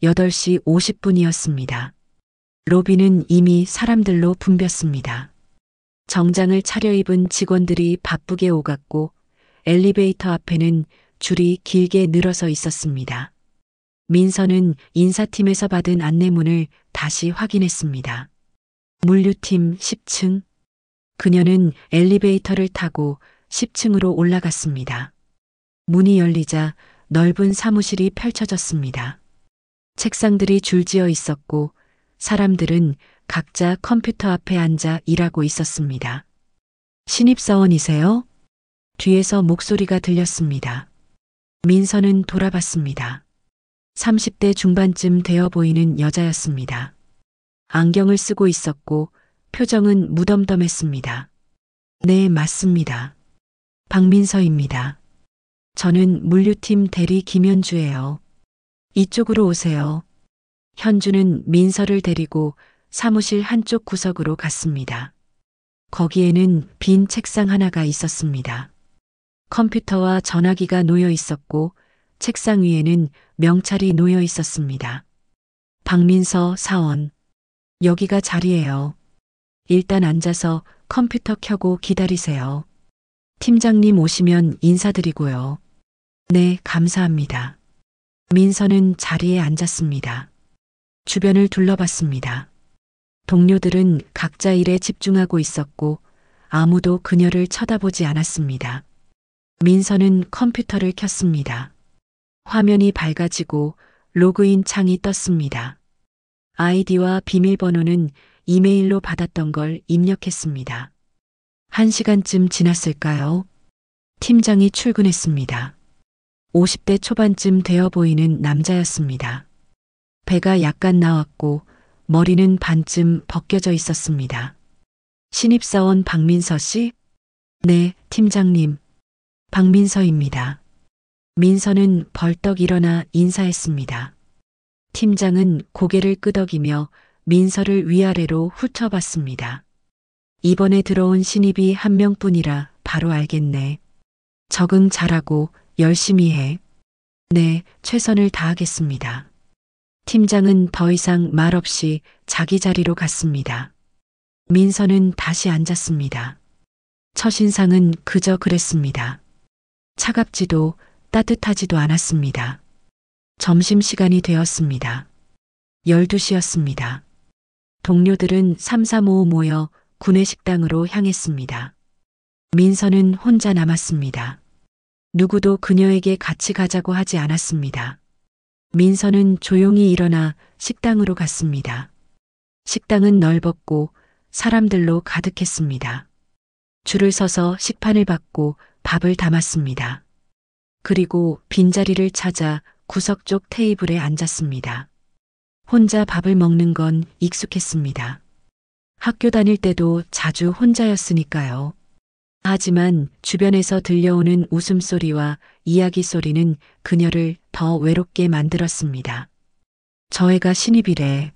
8시 50분이었습니다. 로비는 이미 사람들로 붐볐습니다. 정장을 차려입은 직원들이 바쁘게 오갔고 엘리베이터 앞에는 줄이 길게 늘어서 있었습니다. 민서는 인사팀에서 받은 안내문을 다시 확인했습니다. 물류팀 10층. 그녀는 엘리베이터를 타고 10층으로 올라갔습니다. 문이 열리자 넓은 사무실이 펼쳐졌습니다. 책상들이 줄지어 있었고 사람들은 각자 컴퓨터 앞에 앉아 일하고 있었습니다. 신입사원이세요? 뒤에서 목소리가 들렸습니다. 민서는 돌아봤습니다. 30대 중반쯤 되어 보이는 여자였습니다. 안경을 쓰고 있었고 표정은 무덤덤했습니다. 네, 맞습니다. 박민서입니다. 저는 물류팀 대리 김현주예요. 이쪽으로 오세요. 현주는 민서를 데리고 사무실 한쪽 구석으로 갔습니다. 거기에는 빈 책상 하나가 있었습니다. 컴퓨터와 전화기가 놓여 있었고 책상 위에는 명찰이 놓여 있었습니다. 박민서 사원. 여기가 자리예요. 일단 앉아서 컴퓨터 켜고 기다리세요. 팀장님 오시면 인사드리고요. 네, 감사합니다. 민서는 자리에 앉았습니다. 주변을 둘러봤습니다. 동료들은 각자 일에 집중하고 있었고 아무도 그녀를 쳐다보지 않았습니다. 민서는 컴퓨터를 켰습니다. 화면이 밝아지고 로그인 창이 떴습니다. 아이디와 비밀번호는 이메일로 받았던 걸 입력했습니다. 1시간쯤 지났을까요? 팀장이 출근했습니다. 50대 초반쯤 되어 보이는 남자였습니다. 배가 약간 나왔고 머리는 반쯤 벗겨져 있었습니다. 신입사원 박민서 씨? 네, 팀장님. 박민서입니다. 민서는 벌떡 일어나 인사했습니다. 팀장은 고개를 끄덕이며 민서를 위아래로 훑어봤습니다. 이번에 들어온 신입이 한 명뿐이라 바로 알겠네. 적응 잘하고 열심히 해. 네, 최선을 다하겠습니다. 팀장은 더 이상 말없이 자기 자리로 갔습니다. 민서는 다시 앉았습니다. 첫인상은 그저 그랬습니다. 차갑지도 따뜻하지도 않았습니다. 점심시간이 되었습니다. 12시였습니다. 동료들은 삼삼오오 모여 구내식당으로 향했습니다. 민서는 혼자 남았습니다. 누구도 그녀에게 같이 가자고 하지 않았습니다. 민서는 조용히 일어나 식당으로 갔습니다. 식당은 넓었고 사람들로 가득했습니다. 줄을 서서 식판을 받고 밥을 담았습니다. 그리고 빈자리를 찾아 구석 쪽 테이블에 앉았습니다. 혼자 밥을 먹는 건 익숙했습니다. 학교 다닐 때도 자주 혼자였으니까요. 하지만 주변에서 들려오는 웃음소리와 이야기 소리는 그녀를 더 외롭게 만들었습니다. 저 애가 신입이래.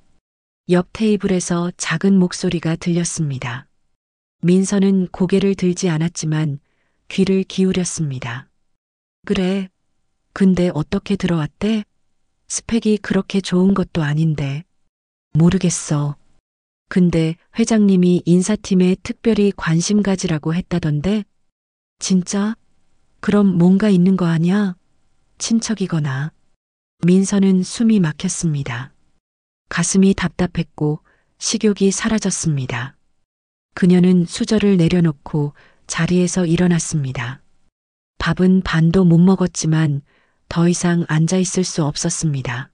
옆 테이블에서 작은 목소리가 들렸습니다. 민서는 고개를 들지 않았지만 귀를 기울였습니다. 그래. 근데 어떻게 들어왔대? 스펙이 그렇게 좋은 것도 아닌데. 모르겠어. 근데 회장님이 인사팀에 특별히 관심 가지라고 했다던데? 진짜? 그럼 뭔가 있는 거 아냐? 친척이거나. 민서는 숨이 막혔습니다. 가슴이 답답했고 식욕이 사라졌습니다. 그녀는 수저를 내려놓고 자리에서 일어났습니다. 밥은 반도 못 먹었지만 더 이상 앉아 있을 수 없었습니다.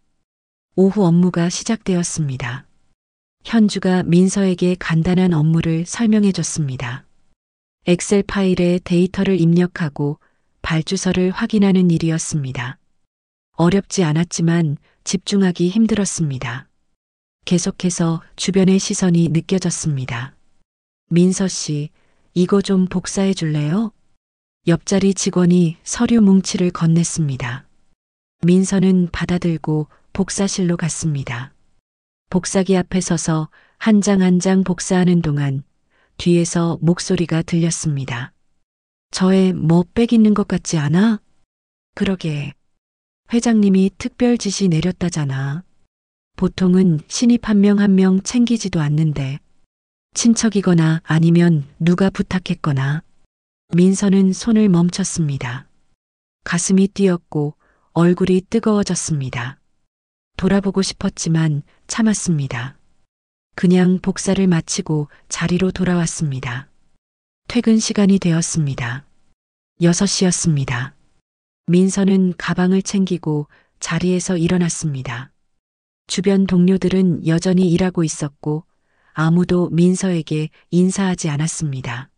오후 업무가 시작되었습니다. 현주가 민서에게 간단한 업무를 설명해 줬습니다. 엑셀 파일에 데이터를 입력하고 발주서를 확인하는 일이었습니다. 어렵지 않았지만 집중하기 힘들었습니다. 계속해서 주변의 시선이 느껴졌습니다. 민서 씨, 이거 좀 복사해 줄래요? 옆자리 직원이 서류 뭉치를 건넸습니다. 민서는 받아들고 복사실로 갔습니다. 복사기 앞에 서서 한 장 한 장 복사하는 동안 뒤에서 목소리가 들렸습니다. 저에 뭐 빽 있는 것 같지 않아? 그러게. 회장님이 특별 지시 내렸다잖아. 보통은 신입 한 명 한 명 챙기지도 않는데. 친척이거나 아니면 누가 부탁했거나. 민서는 손을 멈췄습니다. 가슴이 뛰었고 얼굴이 뜨거워졌습니다. 돌아보고 싶었지만 참았습니다. 그냥 복사를 마치고 자리로 돌아왔습니다. 퇴근 시간이 되었습니다. 6시였습니다. 민서는 가방을 챙기고 자리에서 일어났습니다. 주변 동료들은 여전히 일하고 있었고 아무도 민서에게 인사하지 않았습니다.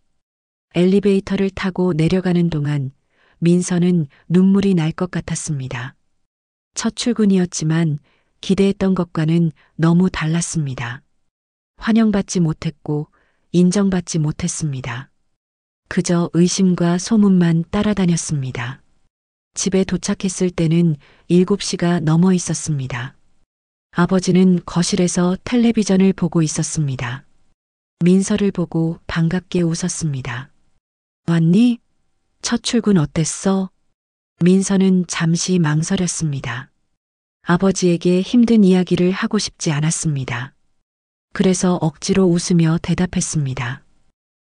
엘리베이터를 타고 내려가는 동안 민서는 눈물이 날 것 같았습니다. 첫 출근이었지만 기대했던 것과는 너무 달랐습니다. 환영받지 못했고 인정받지 못했습니다. 그저 의심과 소문만 따라다녔습니다. 집에 도착했을 때는 7시가 넘어 있었습니다. 아버지는 거실에서 텔레비전을 보고 있었습니다. 민서를 보고 반갑게 웃었습니다. 왔니? 첫 출근 어땠어? 민서는 잠시 망설였습니다. 아버지에게 힘든 이야기를 하고 싶지 않았습니다. 그래서 억지로 웃으며 대답했습니다.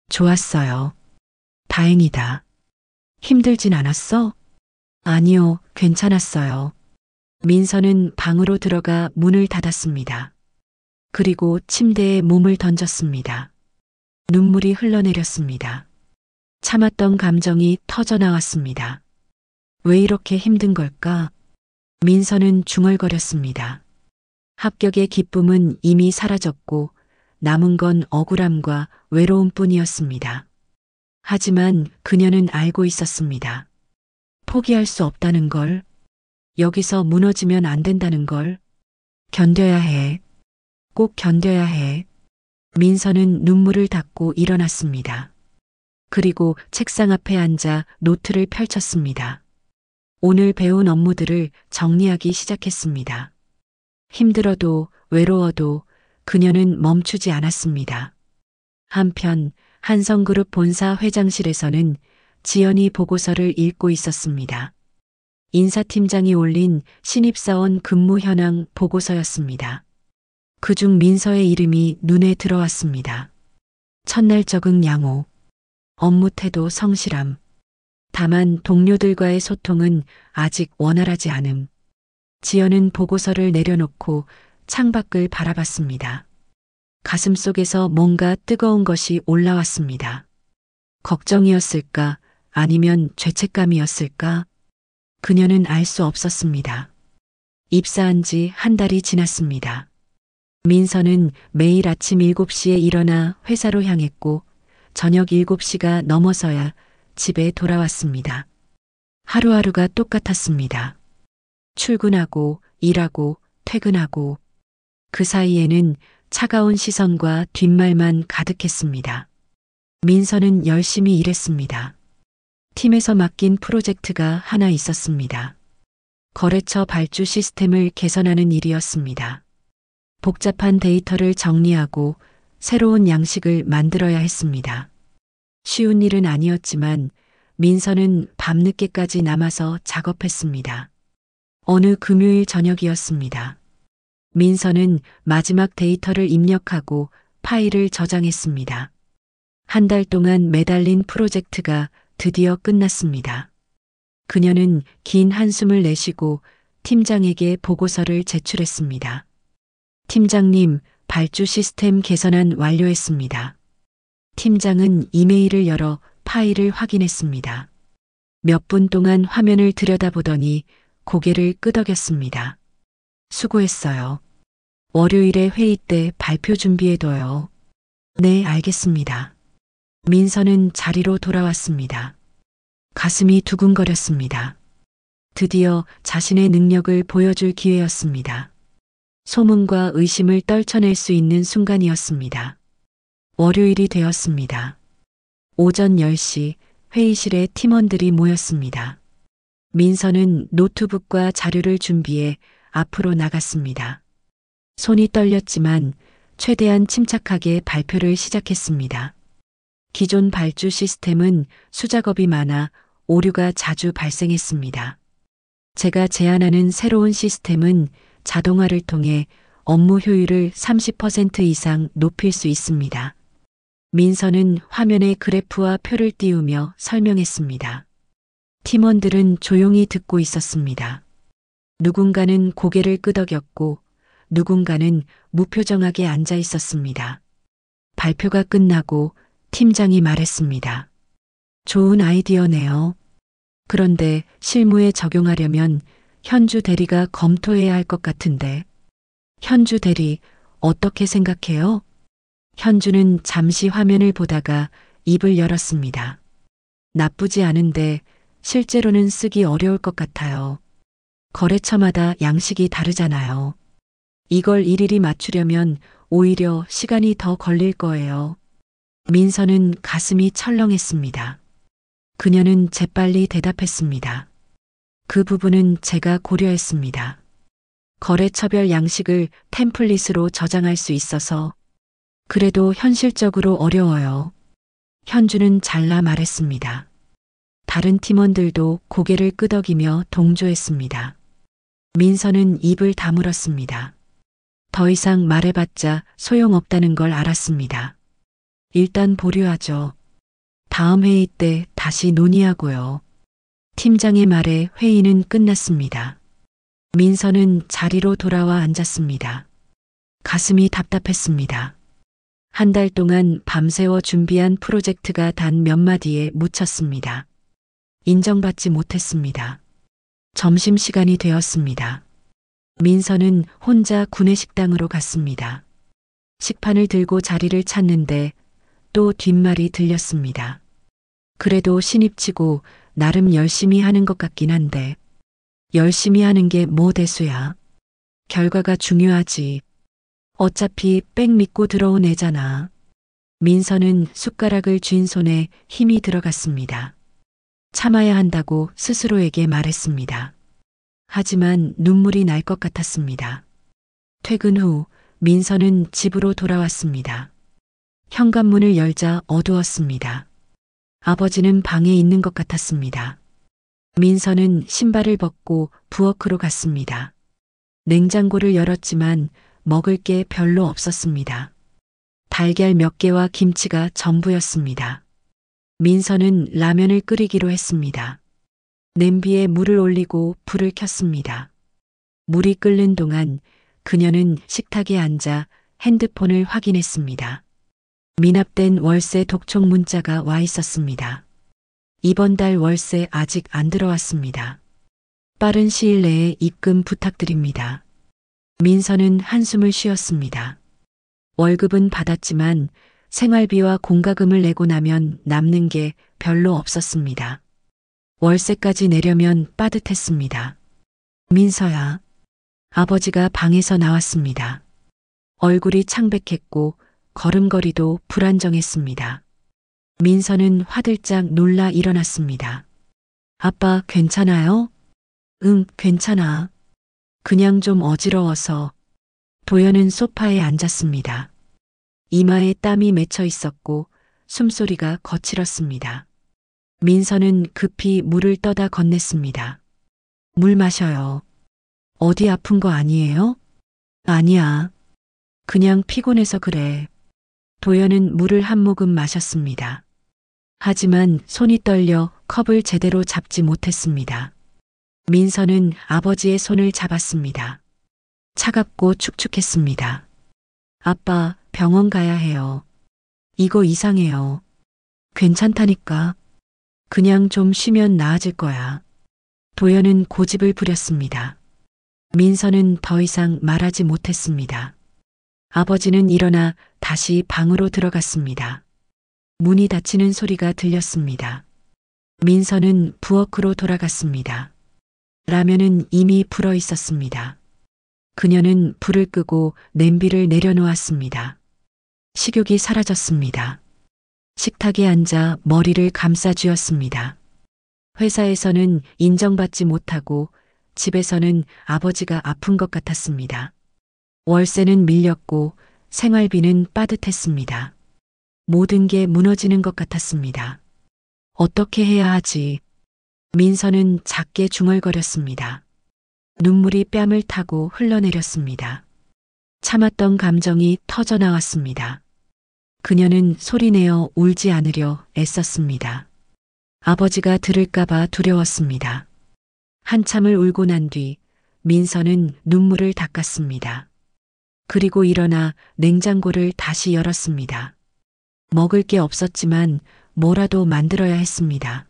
좋았어요. 다행이다. 힘들진 않았어? 아니요, 괜찮았어요. 민서는 방으로 들어가 문을 닫았습니다. 그리고 침대에 몸을 던졌습니다. 눈물이 흘러내렸습니다. 참았던 감정이 터져나왔습니다. 왜 이렇게 힘든 걸까? 민서는 중얼거렸습니다. 합격의 기쁨은 이미 사라졌고 남은 건 억울함과 외로움뿐이었습니다. 하지만 그녀는 알고 있었습니다. 포기할 수 없다는 걸, 여기서 무너지면 안 된다는 걸, 견뎌야 해. 꼭 견뎌야 해. 민서는 눈물을 닦고 일어났습니다. 그리고 책상 앞에 앉아 노트를 펼쳤습니다. 오늘 배운 업무들을 정리하기 시작했습니다. 힘들어도 외로워도 그녀는 멈추지 않았습니다. 한편 한성그룹 본사 회장실에서는 지연이 보고서를 읽고 있었습니다. 인사팀장이 올린 신입사원 근무 현황 보고서였습니다. 그중 민서의 이름이 눈에 들어왔습니다. 첫날 적응 양호, 업무 태도 성실함. 다만 동료들과의 소통은 아직 원활하지 않음. 지연은 보고서를 내려놓고 창밖을 바라봤습니다. 가슴속에서 뭔가 뜨거운 것이 올라왔습니다. 걱정이었을까? 아니면 죄책감이었을까? 그녀는 알 수 없었습니다. 입사한 지 한 달이 지났습니다. 민서는 매일 아침 7시에 일어나 회사로 향했고 저녁 7시가 넘어서야 집에 돌아왔습니다. 하루하루가 똑같았습니다. 출근하고 일하고 퇴근하고 그 사이에는 차가운 시선과 뒷말만 가득했습니다. 민서는 열심히 일했습니다. 팀에서 맡긴 프로젝트가 하나 있었습니다. 거래처 발주 시스템을 개선하는 일이었습니다. 복잡한 데이터를 정리하고 새로운 양식을 만들어야 했습니다. 쉬운 일은 아니었지만 민서는 밤늦게까지 남아서 작업했습니다. 어느 금요일 저녁이었습니다. 민서는 마지막 데이터를 입력하고 파일을 저장했습니다. 한 달 동안 매달린 프로젝트가 드디어 끝났습니다. 그녀는 긴 한숨을 내쉬고 팀장에게 보고서를 제출했습니다. 팀장님, 발주 시스템 개선안 완료했습니다. 팀장은 이메일을 열어 파일을 확인했습니다. 몇 분 동안 화면을 들여다보더니 고개를 끄덕였습니다. 수고했어요. 월요일에 회의 때 발표 준비해둬요. 네, 알겠습니다. 민서는 자리로 돌아왔습니다. 가슴이 두근거렸습니다. 드디어 자신의 능력을 보여줄 기회였습니다. 소문과 의심을 떨쳐낼 수 있는 순간이었습니다. 월요일이 되었습니다. 오전 10시 회의실에 팀원들이 모였습니다. 민서는 노트북과 자료를 준비해 앞으로 나갔습니다. 손이 떨렸지만 최대한 침착하게 발표를 시작했습니다. 기존 발주 시스템은 수작업이 많아 오류가 자주 발생했습니다. 제가 제안하는 새로운 시스템은 자동화를 통해 업무 효율을 30% 이상 높일 수 있습니다. 민서는 화면에 그래프와 표를 띄우며 설명했습니다. 팀원들은 조용히 듣고 있었습니다. 누군가는 고개를 끄덕였고 누군가는 무표정하게 앉아 있었습니다. 발표가 끝나고 팀장이 말했습니다. 좋은 아이디어네요. 그런데 실무에 적용하려면 현주 대리가 검토해야 할 것 같은데. 현주 대리, 어떻게 생각해요? 현주는 잠시 화면을 보다가 입을 열었습니다. 나쁘지 않은데 실제로는 쓰기 어려울 것 같아요. 거래처마다 양식이 다르잖아요. 이걸 일일이 맞추려면 오히려 시간이 더 걸릴 거예요. 민서는 가슴이 철렁했습니다. 그녀는 재빨리 대답했습니다. 그 부분은 제가 고려했습니다. 거래처별 양식을 템플릿으로 저장할 수 있어서. 그래도 현실적으로 어려워요. 현주는 잘라 말했습니다. 다른 팀원들도 고개를 끄덕이며 동조했습니다. 민서는 입을 다물었습니다. 더 이상 말해봤자 소용없다는 걸 알았습니다. 일단 보류하죠. 다음 회의 때 다시 논의하고요. 팀장의 말에 회의는 끝났습니다. 민서는 자리로 돌아와 앉았습니다. 가슴이 답답했습니다. 한 달 동안 밤새워 준비한 프로젝트가 단 몇 마디에 묻혔습니다. 인정받지 못했습니다. 점심시간이 되었습니다. 민서는 혼자 구내식당으로 갔습니다. 식판을 들고 자리를 찾는데 또 뒷말이 들렸습니다. 그래도 신입치고 나름 열심히 하는 것 같긴 한데 열심히 하는 게 뭐 대수야. 결과가 중요하지. 어차피 백 믿고 들어온 애잖아. 민서는 숟가락을 쥔 손에 힘이 들어갔습니다. 참아야 한다고 스스로에게 말했습니다. 하지만 눈물이 날 것 같았습니다. 퇴근 후 민서는 집으로 돌아왔습니다. 현관문을 열자 어두웠습니다. 아버지는 방에 있는 것 같았습니다. 민서는 신발을 벗고 부엌으로 갔습니다. 냉장고를 열었지만 먹을 게 별로 없었습니다. 달걀 몇 개와 김치가 전부였습니다. 민서는 라면을 끓이기로 했습니다. 냄비에 물을 올리고 불을 켰습니다. 물이 끓는 동안 그녀는 식탁에 앉아 핸드폰을 확인했습니다. 미납된 월세 독촉 문자가 와 있었습니다. 이번 달 월세 아직 안 들어왔습니다. 빠른 시일 내에 입금 부탁드립니다. 민서는 한숨을 쉬었습니다. 월급은 받았지만 생활비와 공과금을 내고 나면 남는 게 별로 없었습니다. 월세까지 내려면 빠듯했습니다. 민서야. 아버지가 방에서 나왔습니다. 얼굴이 창백했고 걸음걸이도 불안정했습니다. 민서는 화들짝 놀라 일어났습니다. 아빠 괜찮아요? 응, 괜찮아. 그냥 좀 어지러워서. 도연은 소파에 앉았습니다. 이마에 땀이 맺혀 있었고 숨소리가 거칠었습니다. 민서는 급히 물을 떠다 건넸습니다. 물 마셔요. 어디 아픈 거 아니에요? 아니야. 그냥 피곤해서 그래. 도연은 물을 한 모금 마셨습니다. 하지만 손이 떨려 컵을 제대로 잡지 못했습니다. 민서는 아버지의 손을 잡았습니다. 차갑고 축축했습니다. 아빠, 병원 가야 해요. 이거 이상해요. 괜찮다니까. 그냥 좀 쉬면 나아질 거야. 도연은 고집을 부렸습니다. 민서는 더 이상 말하지 못했습니다. 아버지는 일어나 다시 방으로 들어갔습니다. 문이 닫히는 소리가 들렸습니다. 민서는 부엌으로 돌아갔습니다. 라면은 이미 불어 있었습니다. 그녀는 불을 끄고 냄비를 내려놓았습니다. 식욕이 사라졌습니다. 식탁에 앉아 머리를 감싸 쥐었습니다. 회사에서는 인정받지 못하고 집에서는 아버지가 아픈 것 같았습니다. 월세는 밀렸고 생활비는 빠듯했습니다. 모든 게 무너지는 것 같았습니다. 어떻게 해야 하지? 민서는 작게 중얼거렸습니다. 눈물이 뺨을 타고 흘러내렸습니다. 참았던 감정이 터져나왔습니다. 그녀는 소리내어 울지 않으려 애썼습니다. 아버지가 들을까봐 두려웠습니다. 한참을 울고 난 뒤 민서는 눈물을 닦았습니다. 그리고 일어나 냉장고를 다시 열었습니다. 먹을 게 없었지만 뭐라도 만들어야 했습니다.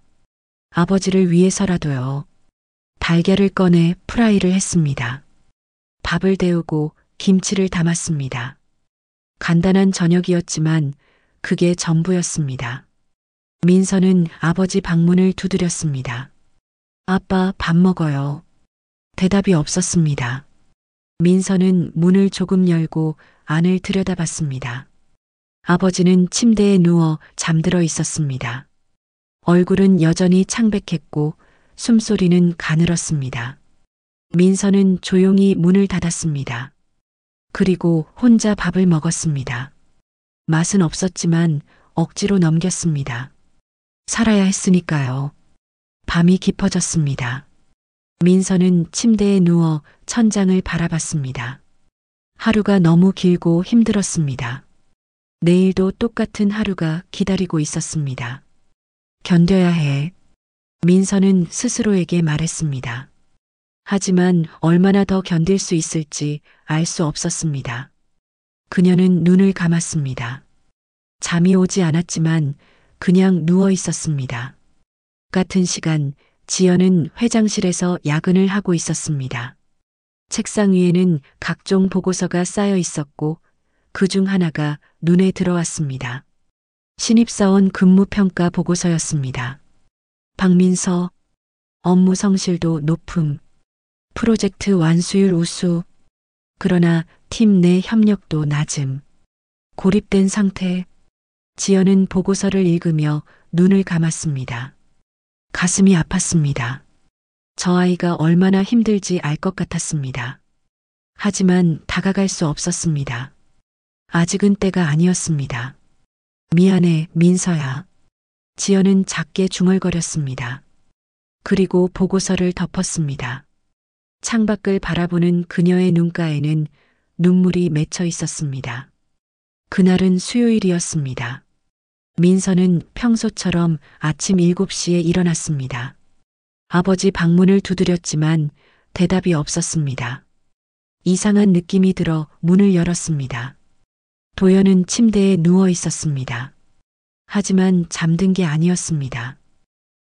아버지를 위해서라도요. 달걀을 꺼내 프라이를 했습니다. 밥을 데우고 김치를 담았습니다. 간단한 저녁이었지만 그게 전부였습니다. 민서는 아버지 방문을 두드렸습니다. 아빠 밥 먹어요. 대답이 없었습니다. 민서는 문을 조금 열고 안을 들여다봤습니다. 아버지는 침대에 누워 잠들어 있었습니다. 얼굴은 여전히 창백했고 숨소리는 가늘었습니다. 민서는 조용히 문을 닫았습니다. 그리고 혼자 밥을 먹었습니다. 맛은 없었지만 억지로 넘겼습니다. 살아야 했으니까요. 밤이 깊어졌습니다. 민서는 침대에 누워 천장을 바라봤습니다. 하루가 너무 길고 힘들었습니다. 내일도 똑같은 하루가 기다리고 있었습니다. 견뎌야 해. 민서는 스스로에게 말했습니다. 하지만 얼마나 더 견딜 수 있을지 알 수 없었습니다. 그녀는 눈을 감았습니다. 잠이 오지 않았지만 그냥 누워 있었습니다. 같은 시간 지연은 회장실에서 야근을 하고 있었습니다. 책상 위에는 각종 보고서가 쌓여 있었고 그 중 하나가 눈에 들어왔습니다. 신입사원 근무평가 보고서였습니다. 박민서, 업무 성실도 높음, 프로젝트 완수율 우수, 그러나 팀 내 협력도 낮음, 고립된 상태. 지연은 보고서를 읽으며 눈을 감았습니다. 가슴이 아팠습니다. 저 아이가 얼마나 힘들지 알 것 같았습니다. 하지만 다가갈 수 없었습니다. 아직은 때가 아니었습니다. 미안해, 민서야. 지연은 작게 중얼거렸습니다. 그리고 보고서를 덮었습니다. 창밖을 바라보는 그녀의 눈가에는 눈물이 맺혀 있었습니다. 그날은 수요일이었습니다. 민서는 평소처럼 아침 7시에 일어났습니다. 아버지 방문을 두드렸지만 대답이 없었습니다. 이상한 느낌이 들어 문을 열었습니다. 도연은 침대에 누워 있었습니다. 하지만 잠든 게 아니었습니다.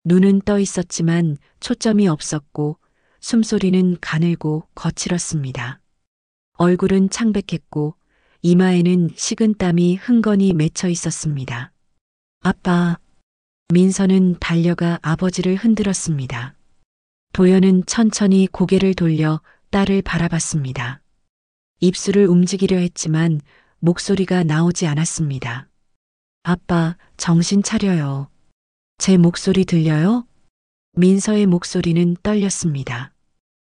눈은 떠 있었지만 초점이 없었고 숨소리는 가늘고 거칠었습니다. 얼굴은 창백했고 이마에는 식은땀이 흥건히 맺혀 있었습니다. 아빠. 민서는 달려가 아버지를 흔들었습니다. 도연은 천천히 고개를 돌려 딸을 바라봤습니다. 입술을 움직이려 했지만 목소리가 나오지 않았습니다. 아빠, 정신 차려요. 제 목소리 들려요? 민서의 목소리는 떨렸습니다.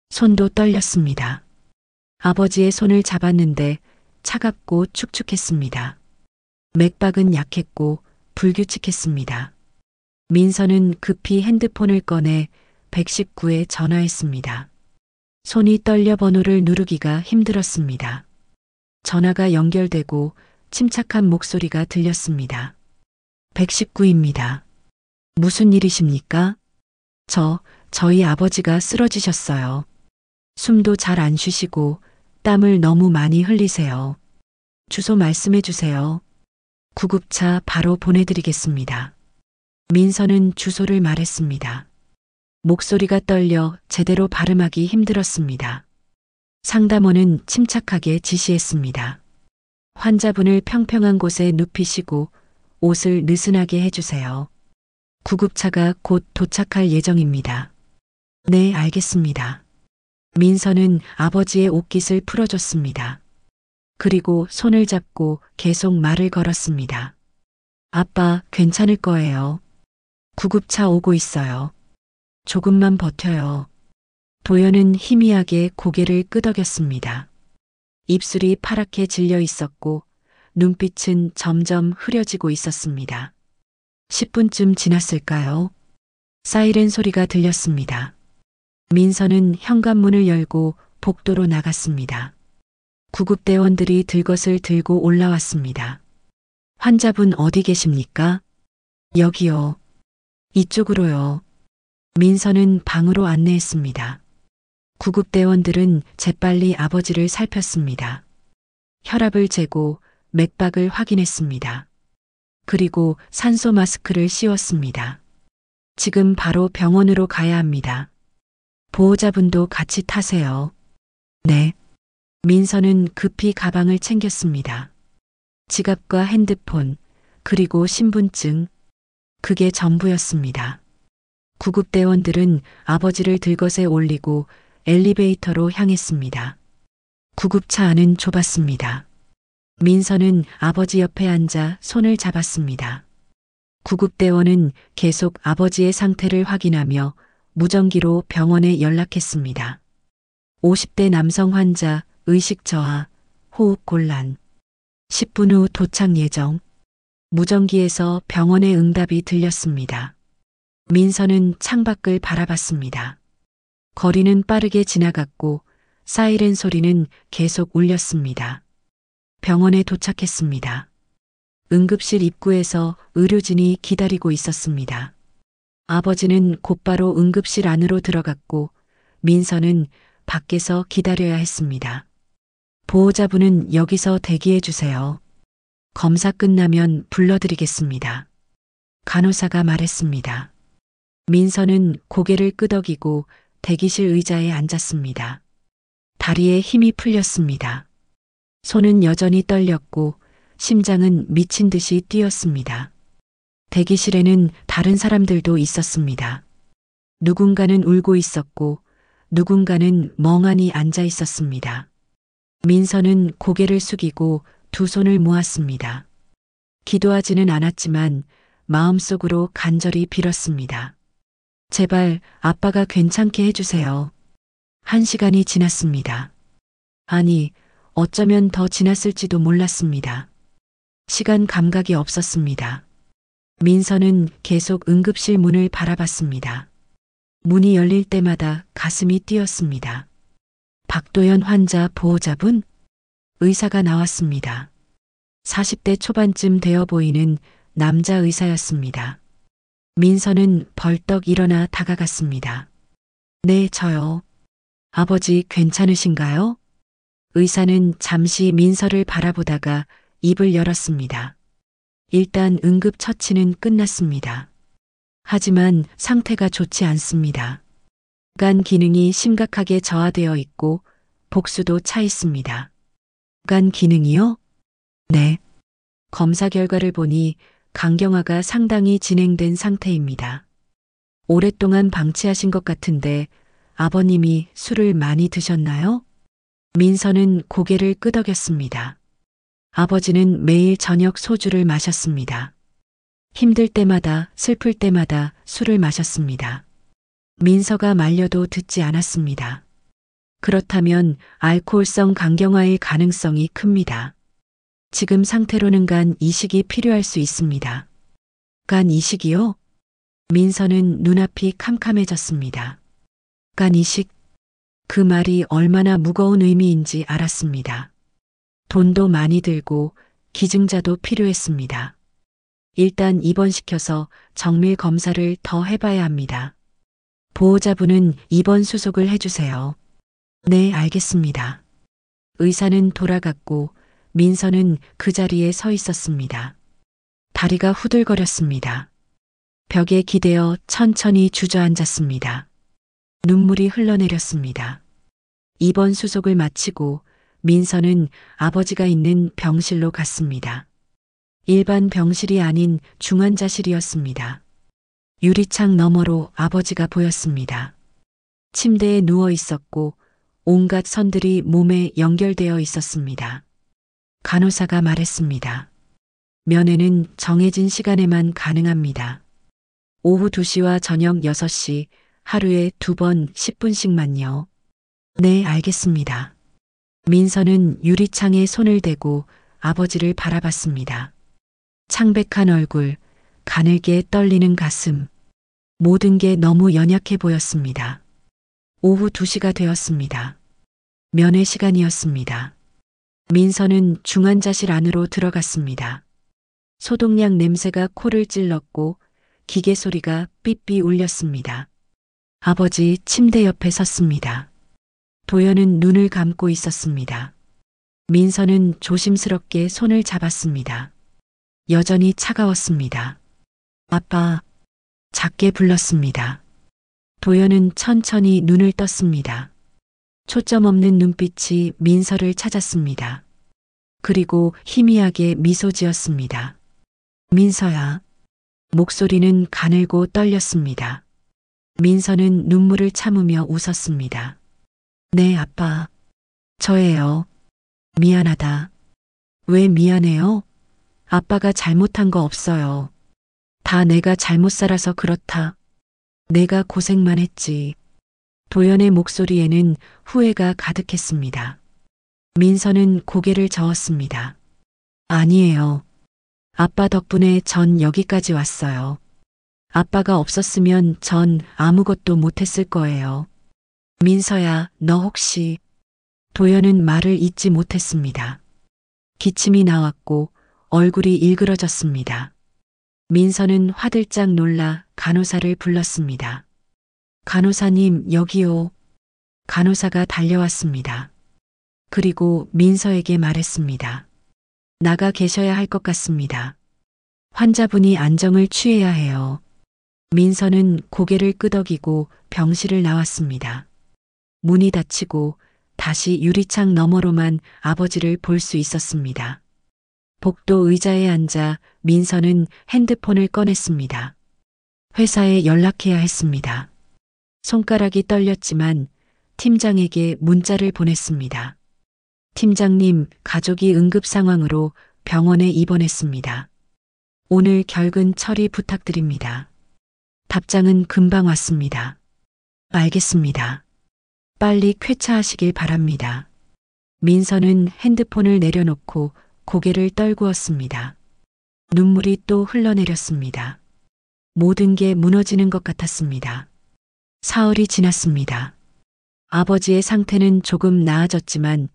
손도 떨렸습니다. 아버지의 손을 잡았는데 차갑고 축축했습니다. 맥박은 약했고 불규칙했습니다. 민서는 급히 핸드폰을 꺼내 119에 전화했습니다. 손이 떨려 번호를 누르기가 힘들었습니다. 전화가 연결되고 침착한 목소리가 들렸습니다. 119입니다. 무슨 일이십니까? 저희 아버지가 쓰러지셨어요. 숨도 잘 안 쉬시고 땀을 너무 많이 흘리세요. 주소 말씀해 주세요. 구급차 바로 보내드리겠습니다. 민서는 주소를 말했습니다. 목소리가 떨려 제대로 발음하기 힘들었습니다. 상담원은 침착하게 지시했습니다. 환자분을 평평한 곳에 눕히시고 옷을 느슨하게 해주세요. 구급차가 곧 도착할 예정입니다. 네, 알겠습니다. 민서는 아버지의 옷깃을 풀어줬습니다. 그리고 손을 잡고 계속 말을 걸었습니다. 아빠, 괜찮을 거예요. 구급차 오고 있어요. 조금만 버텨요. 도연은 희미하게 고개를 끄덕였습니다. 입술이 파랗게 질려 있었고 눈빛은 점점 흐려지고 있었습니다. 10분쯤 지났을까요? 사이렌 소리가 들렸습니다. 민서는 현관문을 열고 복도로 나갔습니다. 구급대원들이 들것을 들고 올라왔습니다. 환자분 어디 계십니까? 여기요. 이쪽으로요. 민서는 방으로 안내했습니다. 구급대원들은 재빨리 아버지를 살폈습니다. 혈압을 재고 맥박을 확인했습니다. 그리고 산소 마스크를 씌웠습니다. 지금 바로 병원으로 가야 합니다. 보호자분도 같이 타세요. 네. 민서는 급히 가방을 챙겼습니다. 지갑과 핸드폰, 그리고 신분증, 그게 전부였습니다. 구급대원들은 아버지를 들것에 올리고 엘리베이터로 향했습니다. 구급차 안은 좁았습니다. 민서는 아버지 옆에 앉아 손을 잡았습니다. 구급대원은 계속 아버지의 상태를 확인하며 무전기로 병원에 연락했습니다. 50대 남성 환자, 의식 저하, 호흡 곤란. 10분 후 도착 예정. 무전기에서 병원의 응답이 들렸습니다. 민서는 창밖을 바라봤습니다. 거리는 빠르게 지나갔고 사이렌 소리는 계속 울렸습니다. 병원에 도착했습니다. 응급실 입구에서 의료진이 기다리고 있었습니다. 아버지는 곧바로 응급실 안으로 들어갔고 민서는 밖에서 기다려야 했습니다. 보호자분은 여기서 대기해 주세요. 검사 끝나면 불러드리겠습니다. 간호사가 말했습니다. 민서는 고개를 끄덕이고 대기실 의자에 앉았습니다. 다리에 힘이 풀렸습니다. 손은 여전히 떨렸고 심장은 미친 듯이 뛰었습니다. 대기실에는 다른 사람들도 있었습니다. 누군가는 울고 있었고 누군가는 멍하니 앉아 있었습니다. 민서는 고개를 숙이고 두 손을 모았습니다. 기도하지는 않았지만 마음속으로 간절히 빌었습니다. 제발 아빠가 괜찮게 해주세요. 1시간이 지났습니다. 아니, 어쩌면 더 지났을지도 몰랐습니다. 시간 감각이 없었습니다. 민서는 계속 응급실 문을 바라봤습니다. 문이 열릴 때마다 가슴이 뛰었습니다. 박도연 환자 보호자분? 의사가 나왔습니다. 40대 초반쯤 되어 보이는 남자 의사였습니다. 민서는 벌떡 일어나 다가갔습니다. 네, 저요. 아버지 괜찮으신가요? 의사는 잠시 민서를 바라보다가 입을 열었습니다. 일단 응급 처치는 끝났습니다. 하지만 상태가 좋지 않습니다. 간 기능이 심각하게 저하되어 있고 복수도 차 있습니다. 간 기능이요? 네. 검사 결과를 보니 간경화가 상당히 진행된 상태입니다. 오랫동안 방치하신 것 같은데 아버님이 술을 많이 드셨나요? 민서는 고개를 끄덕였습니다. 아버지는 매일 저녁 소주를 마셨습니다. 힘들 때마다 슬플 때마다 술을 마셨습니다. 민서가 말려도 듣지 않았습니다. 그렇다면 알코올성 간경화일 가능성이 큽니다. 지금 상태로는 간 이식이 필요할 수 있습니다. 간 이식이요? 민서는 눈앞이 캄캄해졌습니다. 간 이식? 그 말이 얼마나 무거운 의미인지 알았습니다. 돈도 많이 들고 기증자도 필요했습니다. 일단 입원시켜서 정밀 검사를 더 해봐야 합니다. 보호자분은 입원 수속을 해주세요. 네, 알겠습니다. 의사는 돌아갔고 민서는 그 자리에 서 있었습니다. 다리가 후들거렸습니다. 벽에 기대어 천천히 주저앉았습니다. 눈물이 흘러내렸습니다. 입원 수속을 마치고 민서는 아버지가 있는 병실로 갔습니다. 일반 병실이 아닌 중환자실이었습니다. 유리창 너머로 아버지가 보였습니다. 침대에 누워 있었고 온갖 선들이 몸에 연결되어 있었습니다. 간호사가 말했습니다. 면회는 정해진 시간에만 가능합니다. 오후 2시와 저녁 6시 하루에 2번 10분씩만요. 네, 알겠습니다. 민서는 유리창에 손을 대고 아버지를 바라봤습니다. 창백한 얼굴, 가늘게 떨리는 가슴, 모든 게 너무 연약해 보였습니다. 오후 2시가 되었습니다. 면회 시간이었습니다. 민서는 중환자실 안으로 들어갔습니다. 소독약 냄새가 코를 찔렀고 기계 소리가 삐삐 울렸습니다. 아버지 침대 옆에 섰습니다. 도연은 눈을 감고 있었습니다. 민서는 조심스럽게 손을 잡았습니다. 여전히 차가웠습니다. 아빠, 작게 불렀습니다. 도연은 천천히 눈을 떴습니다. 초점 없는 눈빛이 민서를 찾았습니다. 그리고 희미하게 미소 지었습니다. 민서야. 목소리는 가늘고 떨렸습니다. 민서는 눈물을 참으며 웃었습니다. 네, 아빠. 저예요. 미안하다. 왜 미안해요? 아빠가 잘못한 거 없어요. 다 내가 잘못 살아서 그렇다. 내가 고생만 했지. 도연의 목소리에는 후회가 가득했습니다. 민서는 고개를 저었습니다. 아니에요. 아빠 덕분에 전 여기까지 왔어요. 아빠가 없었으면 전 아무것도 못했을 거예요. 민서야, 너 혹시... 도연은 말을 잇지 못했습니다. 기침이 나왔고 얼굴이 일그러졌습니다. 민서는 화들짝 놀라 간호사를 불렀습니다. 간호사님, 여기요. 간호사가 달려왔습니다. 그리고 민서에게 말했습니다. 나가 계셔야 할 것 같습니다. 환자분이 안정을 취해야 해요. 민서는 고개를 끄덕이고 병실을 나왔습니다. 문이 닫히고 다시 유리창 너머로만 아버지를 볼 수 있었습니다. 복도 의자에 앉아 민서는 핸드폰을 꺼냈습니다. 회사에 연락해야 했습니다. 손가락이 떨렸지만 팀장에게 문자를 보냈습니다. 팀장님, 가족이 응급 상황으로 병원에 입원했습니다. 오늘 결근 처리 부탁드립니다. 답장은 금방 왔습니다. 알겠습니다. 빨리 쾌차하시길 바랍니다. 민서는 핸드폰을 내려놓고 고개를 떨구었습니다. 눈물이 또 흘러내렸습니다. 모든 게 무너지는 것 같았습니다. 사흘이 지났습니다. 아버지의 상태는 조금 나아졌지만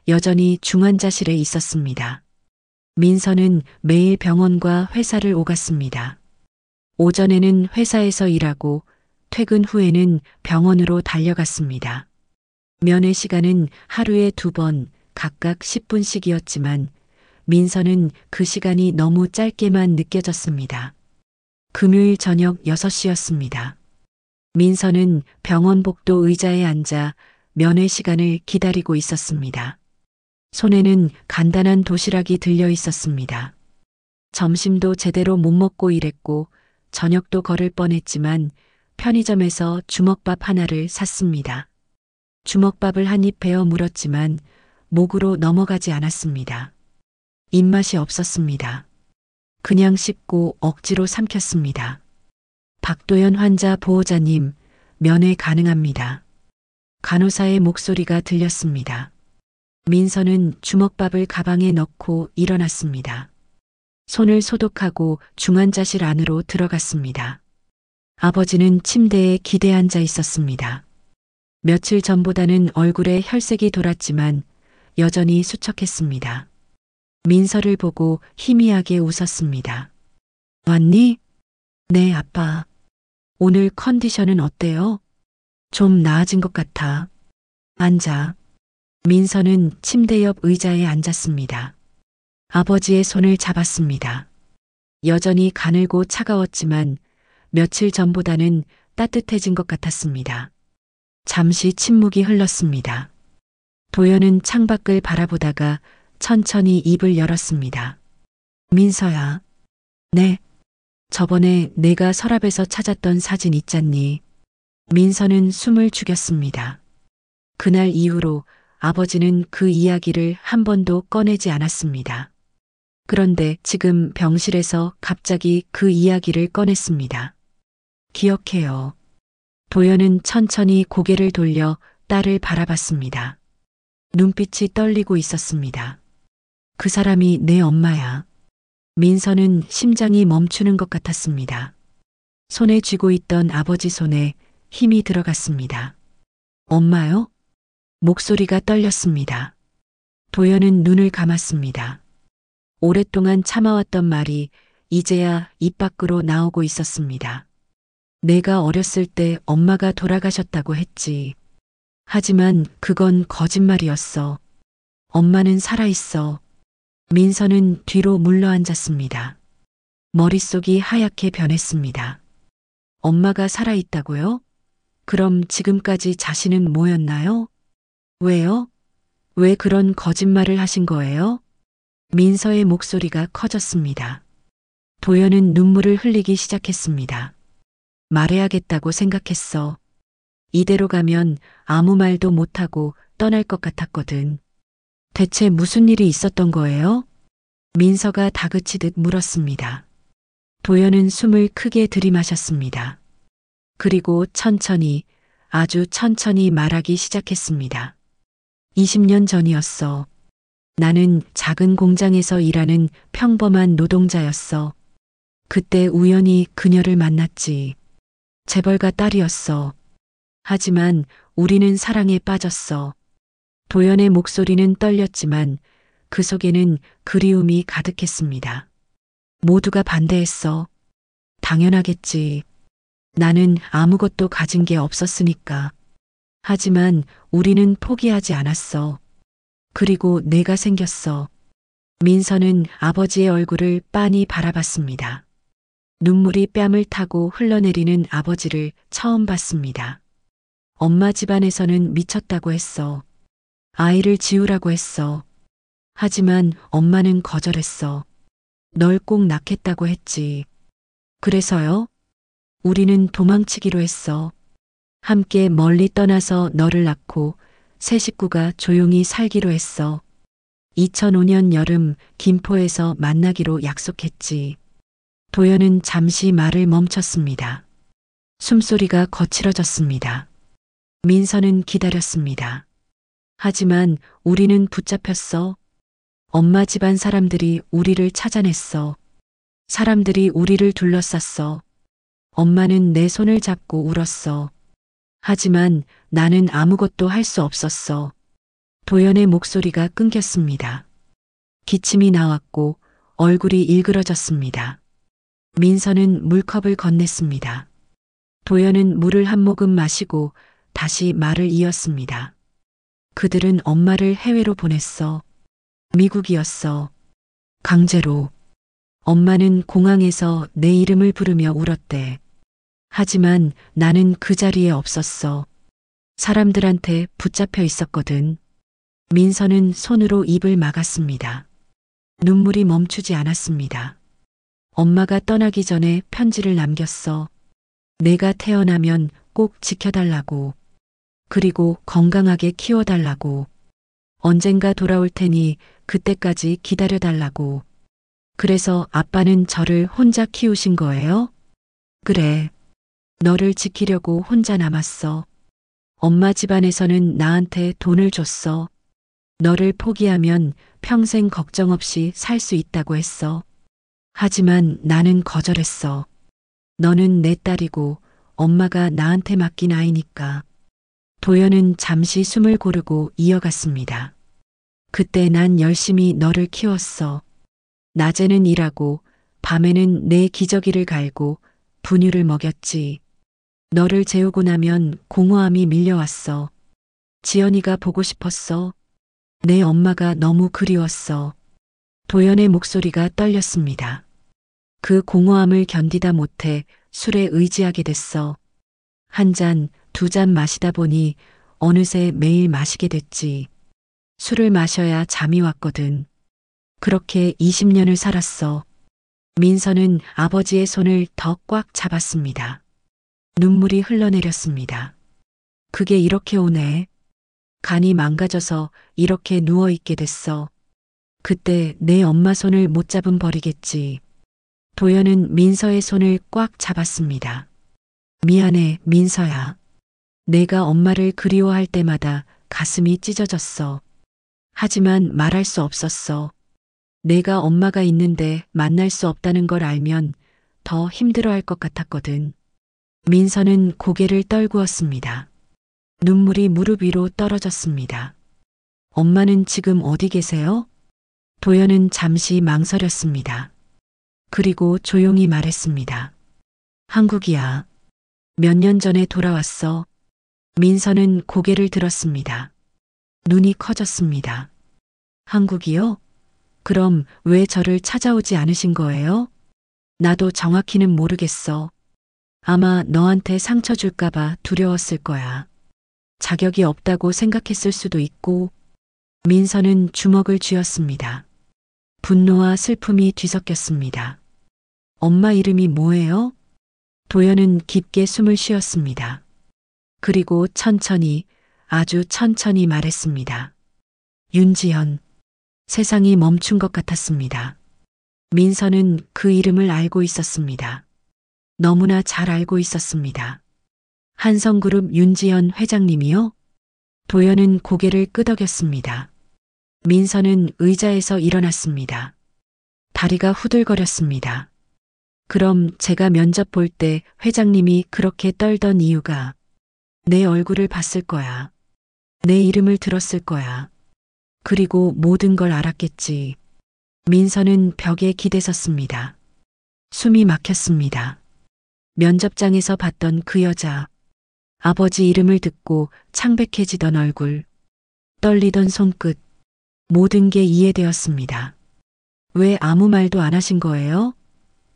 여전히 중환자실에 있었습니다. 민서는 매일 병원과 회사를 오갔습니다. 오전에는 회사에서 일하고 퇴근 후에는 병원으로 달려갔습니다. 면회 시간은 하루에 2번 각각 10분씩이었지만 민서는 그 시간이 너무 짧게만 느껴졌습니다. 금요일 저녁 6시였습니다. 민서는 병원 복도 의자에 앉아 면회 시간을 기다리고 있었습니다. 손에는 간단한 도시락이 들려 있었습니다. 점심도 제대로 못 먹고 일했고 저녁도 거를 뻔했지만 편의점에서 주먹밥 하나를 샀습니다. 주먹밥을 한 입 베어 물었지만 목으로 넘어가지 않았습니다. 입맛이 없었습니다. 그냥 씹고 억지로 삼켰습니다. 박도연 환자 보호자님, 면회 가능합니다. 간호사의 목소리가 들렸습니다. 민서는 주먹밥을 가방에 넣고 일어났습니다. 손을 소독하고 중환자실 안으로 들어갔습니다. 아버지는 침대에 기대 앉아 있었습니다. 며칠 전보다는 얼굴에 혈색이 돌았지만 여전히 수척했습니다. 민서를 보고 희미하게 웃었습니다. 왔니? 네, 아빠. 오늘 컨디션은 어때요? 좀 나아진 것 같아. 앉아. 민서는 침대 옆 의자에 앉았습니다. 아버지의 손을 잡았습니다. 여전히 가늘고 차가웠지만 며칠 전보다는 따뜻해진 것 같았습니다. 잠시 침묵이 흘렀습니다. 도연은 창밖을 바라보다가 천천히 입을 열었습니다. 민서야. 네. 저번에 내가 서랍에서 찾았던 사진 있잖니. 민서는 숨을 죽였습니다. 그날 이후로 아버지는 그 이야기를 한 번도 꺼내지 않았습니다. 그런데 지금 병실에서 갑자기 그 이야기를 꺼냈습니다. 기억해요. 도연은 천천히 고개를 돌려 딸을 바라봤습니다. 눈빛이 떨리고 있었습니다. 그 사람이 내 엄마야. 민서는 심장이 멈추는 것 같았습니다. 손에 쥐고 있던 아버지 손에 힘이 들어갔습니다. 엄마요? 목소리가 떨렸습니다. 도연은 눈을 감았습니다. 오랫동안 참아왔던 말이 이제야 입 밖으로 나오고 있었습니다. 내가 어렸을 때 엄마가 돌아가셨다고 했지. 하지만 그건 거짓말이었어. 엄마는 살아있어. 민서는 뒤로 물러앉았습니다. 머릿속이 하얗게 변했습니다. 엄마가 살아있다고요? 그럼 지금까지 자신은 뭐였나요? 왜요? 왜 그런 거짓말을 하신 거예요? 민서의 목소리가 커졌습니다. 도연은 눈물을 흘리기 시작했습니다. 말해야겠다고 생각했어. 이대로 가면 아무 말도 못하고 떠날 것 같았거든. 대체 무슨 일이 있었던 거예요? 민서가 다그치듯 물었습니다. 도연은 숨을 크게 들이마셨습니다. 그리고 천천히, 아주 천천히 말하기 시작했습니다. 20년 전이었어. 나는 작은 공장에서 일하는 평범한 노동자였어. 그때 우연히 그녀를 만났지. 재벌가 딸이었어. 하지만 우리는 사랑에 빠졌어. 도연의 목소리는 떨렸지만 그 속에는 그리움이 가득했습니다. 모두가 반대했어. 당연하겠지. 나는 아무것도 가진 게 없었으니까. 하지만 우리는 포기하지 않았어. 그리고 내가 생겼어. 민서는 아버지의 얼굴을 빤히 바라봤습니다. 눈물이 뺨을 타고 흘러내리는 아버지를 처음 봤습니다. 엄마 집안에서는 미쳤다고 했어. 아이를 지우라고 했어. 하지만 엄마는 거절했어. 널 꼭 낳겠다고 했지. 그래서요? 우리는 도망치기로 했어. 함께 멀리 떠나서 너를 낳고 새 식구가 조용히 살기로 했어. 2005년 여름 김포에서 만나기로 약속했지. 도연은 잠시 말을 멈췄습니다. 숨소리가 거칠어졌습니다. 민서는 기다렸습니다. 하지만 우리는 붙잡혔어. 엄마 집안 사람들이 우리를 찾아냈어. 사람들이 우리를 둘러쌌어. 엄마는 내 손을 잡고 울었어. 하지만 나는 아무것도 할 수 없었어. 도연의 목소리가 끊겼습니다. 기침이 나왔고 얼굴이 일그러졌습니다. 민서는 물컵을 건넸습니다. 도연은 물을 한 모금 마시고 다시 말을 이었습니다. 그들은 엄마를 해외로 보냈어. 미국이었어. 강제로. 엄마는 공항에서 내 이름을 부르며 울었대. 하지만 나는 그 자리에 없었어. 사람들한테 붙잡혀 있었거든. 민서는 손으로 입을 막았습니다. 눈물이 멈추지 않았습니다. 엄마가 떠나기 전에 편지를 남겼어. 내가 태어나면 꼭 지켜달라고. 그리고 건강하게 키워달라고. 언젠가 돌아올 테니 그때까지 기다려달라고. 그래서 아빠는 저를 혼자 키우신 거예요? 그래. 너를 지키려고 혼자 남았어. 엄마 집안에서는 나한테 돈을 줬어. 너를 포기하면 평생 걱정 없이 살 수 있다고 했어. 하지만 나는 거절했어. 너는 내 딸이고 엄마가 나한테 맡긴 아이니까. 도연은 잠시 숨을 고르고 이어갔습니다. 그때 난 열심히 너를 키웠어. 낮에는 일하고 밤에는 내 기저귀를 갈고 분유를 먹였지. 너를 재우고 나면 공허함이 밀려왔어. 지연이가 보고 싶었어. 내 엄마가 너무 그리웠어. 도연의 목소리가 떨렸습니다. 그 공허함을 견디다 못해 술에 의지하게 됐어. 한 잔, 두 잔 마시다 보니 어느새 매일 마시게 됐지. 술을 마셔야 잠이 왔거든. 그렇게 20년을 살았어. 민서는 아버지의 손을 더 꽉 잡았습니다. 눈물이 흘러내렸습니다. 그게 이렇게 오네. 간이 망가져서 이렇게 누워있게 됐어. 그때 내 엄마 손을 못 잡은 버리겠지. 도연은 민서의 손을 꽉 잡았습니다. 미안해, 민서야. 내가 엄마를 그리워할 때마다 가슴이 찢어졌어. 하지만 말할 수 없었어. 내가 엄마가 있는데 만날 수 없다는 걸 알면 더 힘들어할 것 같았거든. 민서는 고개를 떨구었습니다. 눈물이 무릎 위로 떨어졌습니다. 엄마는 지금 어디 계세요? 도연은 잠시 망설였습니다. 그리고 조용히 말했습니다. 한국이야. 몇 년 전에 돌아왔어. 민서는 고개를 들었습니다. 눈이 커졌습니다. 한국이요? 그럼 왜 저를 찾아오지 않으신 거예요? 나도 정확히는 모르겠어. 아마 너한테 상처 줄까봐 두려웠을 거야. 자격이 없다고 생각했을 수도 있고. 민서는 주먹을 쥐었습니다. 분노와 슬픔이 뒤섞였습니다. 엄마 이름이 뭐예요? 도연은 깊게 숨을 쉬었습니다. 그리고 천천히, 아주 천천히 말했습니다. 윤지연. 세상이 멈춘 것 같았습니다. 민서는 그 이름을 알고 있었습니다. 너무나 잘 알고 있었습니다. 한성그룹 윤지연 회장님이요? 도연은 고개를 끄덕였습니다. 민서는 의자에서 일어났습니다. 다리가 후들거렸습니다. 그럼 제가 면접 볼 때 회장님이 그렇게 떨던 이유가 내 얼굴을 봤을 거야. 내 이름을 들었을 거야. 그리고 모든 걸 알았겠지. 민서는 벽에 기대섰습니다. 숨이 막혔습니다. 면접장에서 봤던 그 여자. 아버지 이름을 듣고 창백해지던 얼굴. 떨리던 손끝. 모든 게 이해되었습니다. 왜 아무 말도 안 하신 거예요?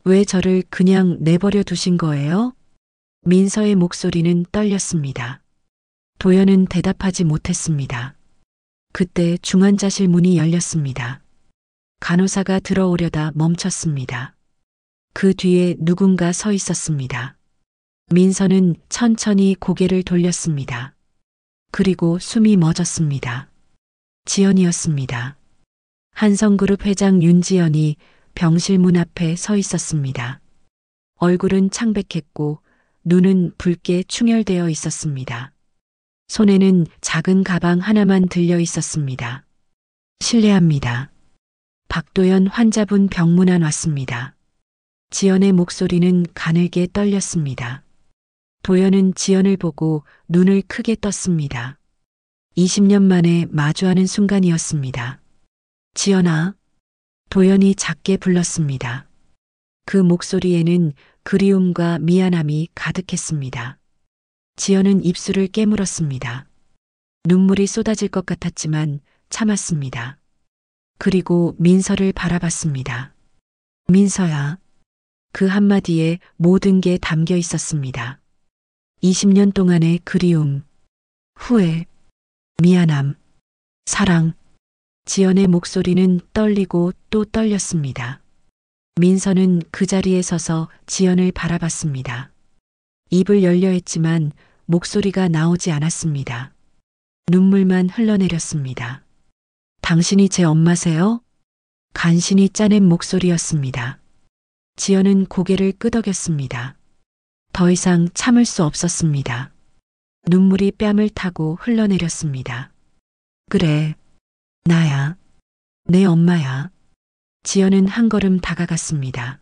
왜 저를 그냥 내버려 두신 거예요? 민서의 목소리는 떨렸습니다. 도연은 대답하지 못했습니다. 그때 중환자실 문이 열렸습니다. 간호사가 들어오려다 멈췄습니다. 그 뒤에 누군가 서 있었습니다. 민서는 천천히 고개를 돌렸습니다. 그리고 숨이 멎었습니다. 지연이었습니다. 한성그룹 회장 윤지연이 병실 문 앞에 서 있었습니다. 얼굴은 창백했고 눈은 붉게 충혈되어 있었습니다. 손에는 작은 가방 하나만 들려 있었습니다. 실례합니다. 박도연 환자분 병문안 왔습니다. 지연의 목소리는 가늘게 떨렸습니다. 도연은 지연을 보고 눈을 크게 떴습니다. 20년 만에 마주하는 순간이었습니다. 지연아. 도연이 작게 불렀습니다. 그 목소리에는 그리움과 미안함이 가득했습니다. 지연은 입술을 깨물었습니다. 눈물이 쏟아질 것 같았지만 참았습니다. 그리고 민서를 바라봤습니다. 민서야. 그 한마디에 모든 게 담겨 있었습니다. 20년 동안의 그리움, 후회, 미안함, 사랑. 지연의 목소리는 떨리고 또 떨렸습니다. 민서는 그 자리에 서서 지연을 바라봤습니다. 입을 열려 했지만 목소리가 나오지 않았습니다. 눈물만 흘러내렸습니다. 당신이 제 엄마세요? 간신히 짜낸 목소리였습니다. 지연은 고개를 끄덕였습니다. 더 이상 참을 수 없었습니다. 눈물이 뺨을 타고 흘러내렸습니다. 그래, 나야. 내 엄마야. 지연은 한 걸음 다가갔습니다.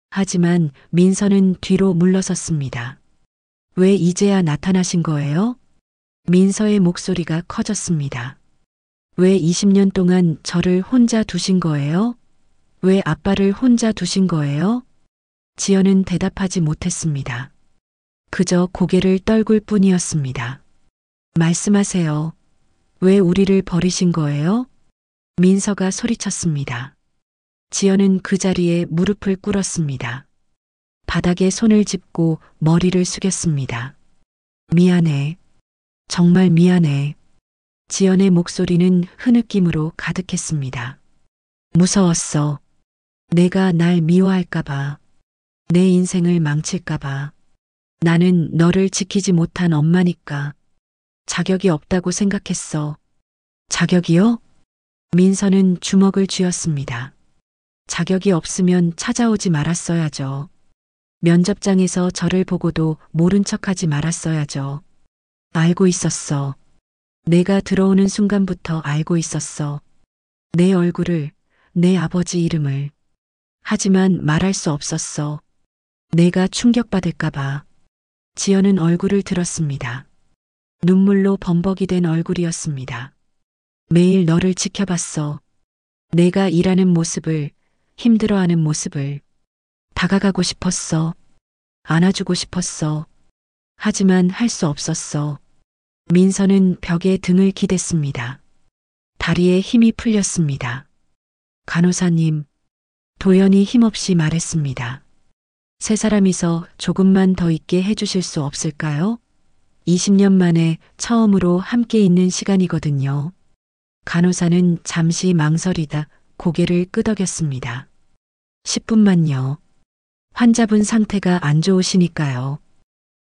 하지만 민서는 뒤로 물러섰습니다. 왜 이제야 나타나신 거예요? 민서의 목소리가 커졌습니다. 왜 20년 동안 저를 혼자 두신 거예요? 왜 아빠를 혼자 두신 거예요? 지연은 대답하지 못했습니다. 그저 고개를 떨굴 뿐이었습니다. 말씀하세요. 왜 우리를 버리신 거예요? 민서가 소리쳤습니다. 지연은 그 자리에 무릎을 꿇었습니다. 바닥에 손을 짚고 머리를 숙였습니다. 미안해. 정말 미안해. 지연의 목소리는 흐느낌으로 가득했습니다. 무서웠어. 내가 날 미워할까봐. 내 인생을 망칠까봐. 나는 너를 지키지 못한 엄마니까. 자격이 없다고 생각했어. 자격이요? 민서는 주먹을 쥐었습니다. 자격이 없으면 찾아오지 말았어야죠. 면접장에서 저를 보고도 모른 척하지 말았어야죠. 알고 있었어. 내가 들어오는 순간부터 알고 있었어. 내 얼굴을, 내 아버지 이름을. 하지만 말할 수 없었어. 내가 충격받을까봐. 지연은 얼굴을 들었습니다. 눈물로 범벅이 된 얼굴이었습니다. 매일 너를 지켜봤어. 내가 일하는 모습을, 힘들어하는 모습을. 다가가고 싶었어. 안아주고 싶었어. 하지만 할 수 없었어. 민서는 벽에 등을 기댔습니다. 다리에 힘이 풀렸습니다. 간호사님, 도연이 힘없이 말했습니다. 세 사람이서 조금만 더 있게 해주실 수 없을까요? 20년 만에 처음으로 함께 있는 시간이거든요. 간호사는 잠시 망설이다 고개를 끄덕였습니다. 10분만요. 환자분 상태가 안 좋으시니까요.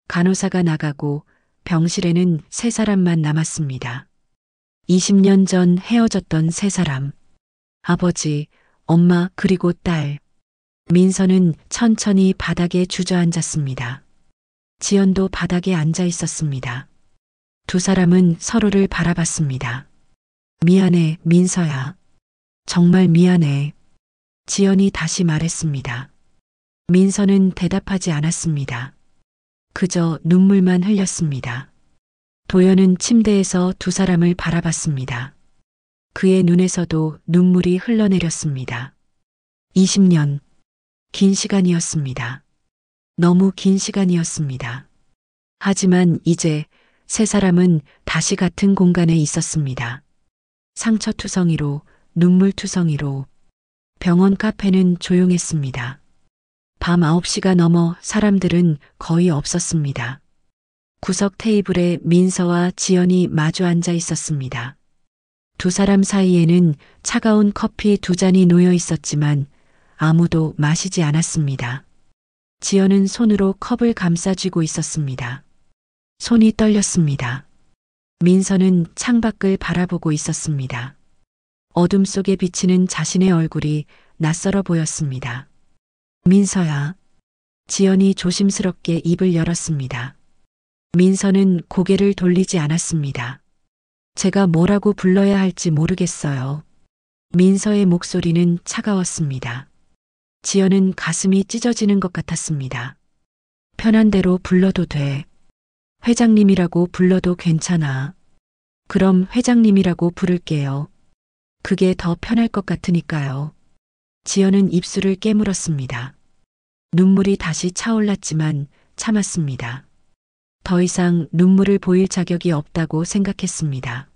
간호사가 나가고 병실에는 세 사람만 남았습니다. 20년 전 헤어졌던 세 사람. 아버지, 엄마 그리고 딸. 민서는 천천히 바닥에 주저앉았습니다. 지연도 바닥에 앉아 있었습니다. 두 사람은 서로를 바라봤습니다. 미안해, 민서야. 정말 미안해. 지연이 다시 말했습니다. 민서는 대답하지 않았습니다. 그저 눈물만 흘렸습니다. 도연은 침대에서 두 사람을 바라봤습니다. 그의 눈에서도 눈물이 흘러내렸습니다. 20년. 긴 시간이었습니다. 너무 긴 시간이었습니다. 하지만 이제 세 사람은 다시 같은 공간에 있었습니다. 상처투성이로, 눈물투성이로. 병원 카페는 조용했습니다. 밤 9시가 넘어 사람들은 거의 없었습니다. 구석 테이블에 민서와 지연이 마주 앉아 있었습니다. 두 사람 사이에는 차가운 커피 두 잔이 놓여 있었지만 아무도 마시지 않았습니다. 지연은 손으로 컵을 감싸쥐고 있었습니다. 손이 떨렸습니다. 민서는 창밖을 바라보고 있었습니다. 어둠 속에 비치는 자신의 얼굴이 낯설어 보였습니다. 민서야. 지연이 조심스럽게 입을 열었습니다. 민서는 고개를 돌리지 않았습니다. 제가 뭐라고 불러야 할지 모르겠어요. 민서의 목소리는 차가웠습니다. 지연은 가슴이 찢어지는 것 같았습니다. 편한 대로 불러도 돼. 회장님이라고 불러도 괜찮아. 그럼 회장님이라고 부를게요. 그게 더 편할 것 같으니까요. 지연은 입술을 깨물었습니다. 눈물이 다시 차올랐지만 참았습니다. 더 이상 눈물을 보일 자격이 없다고 생각했습니다.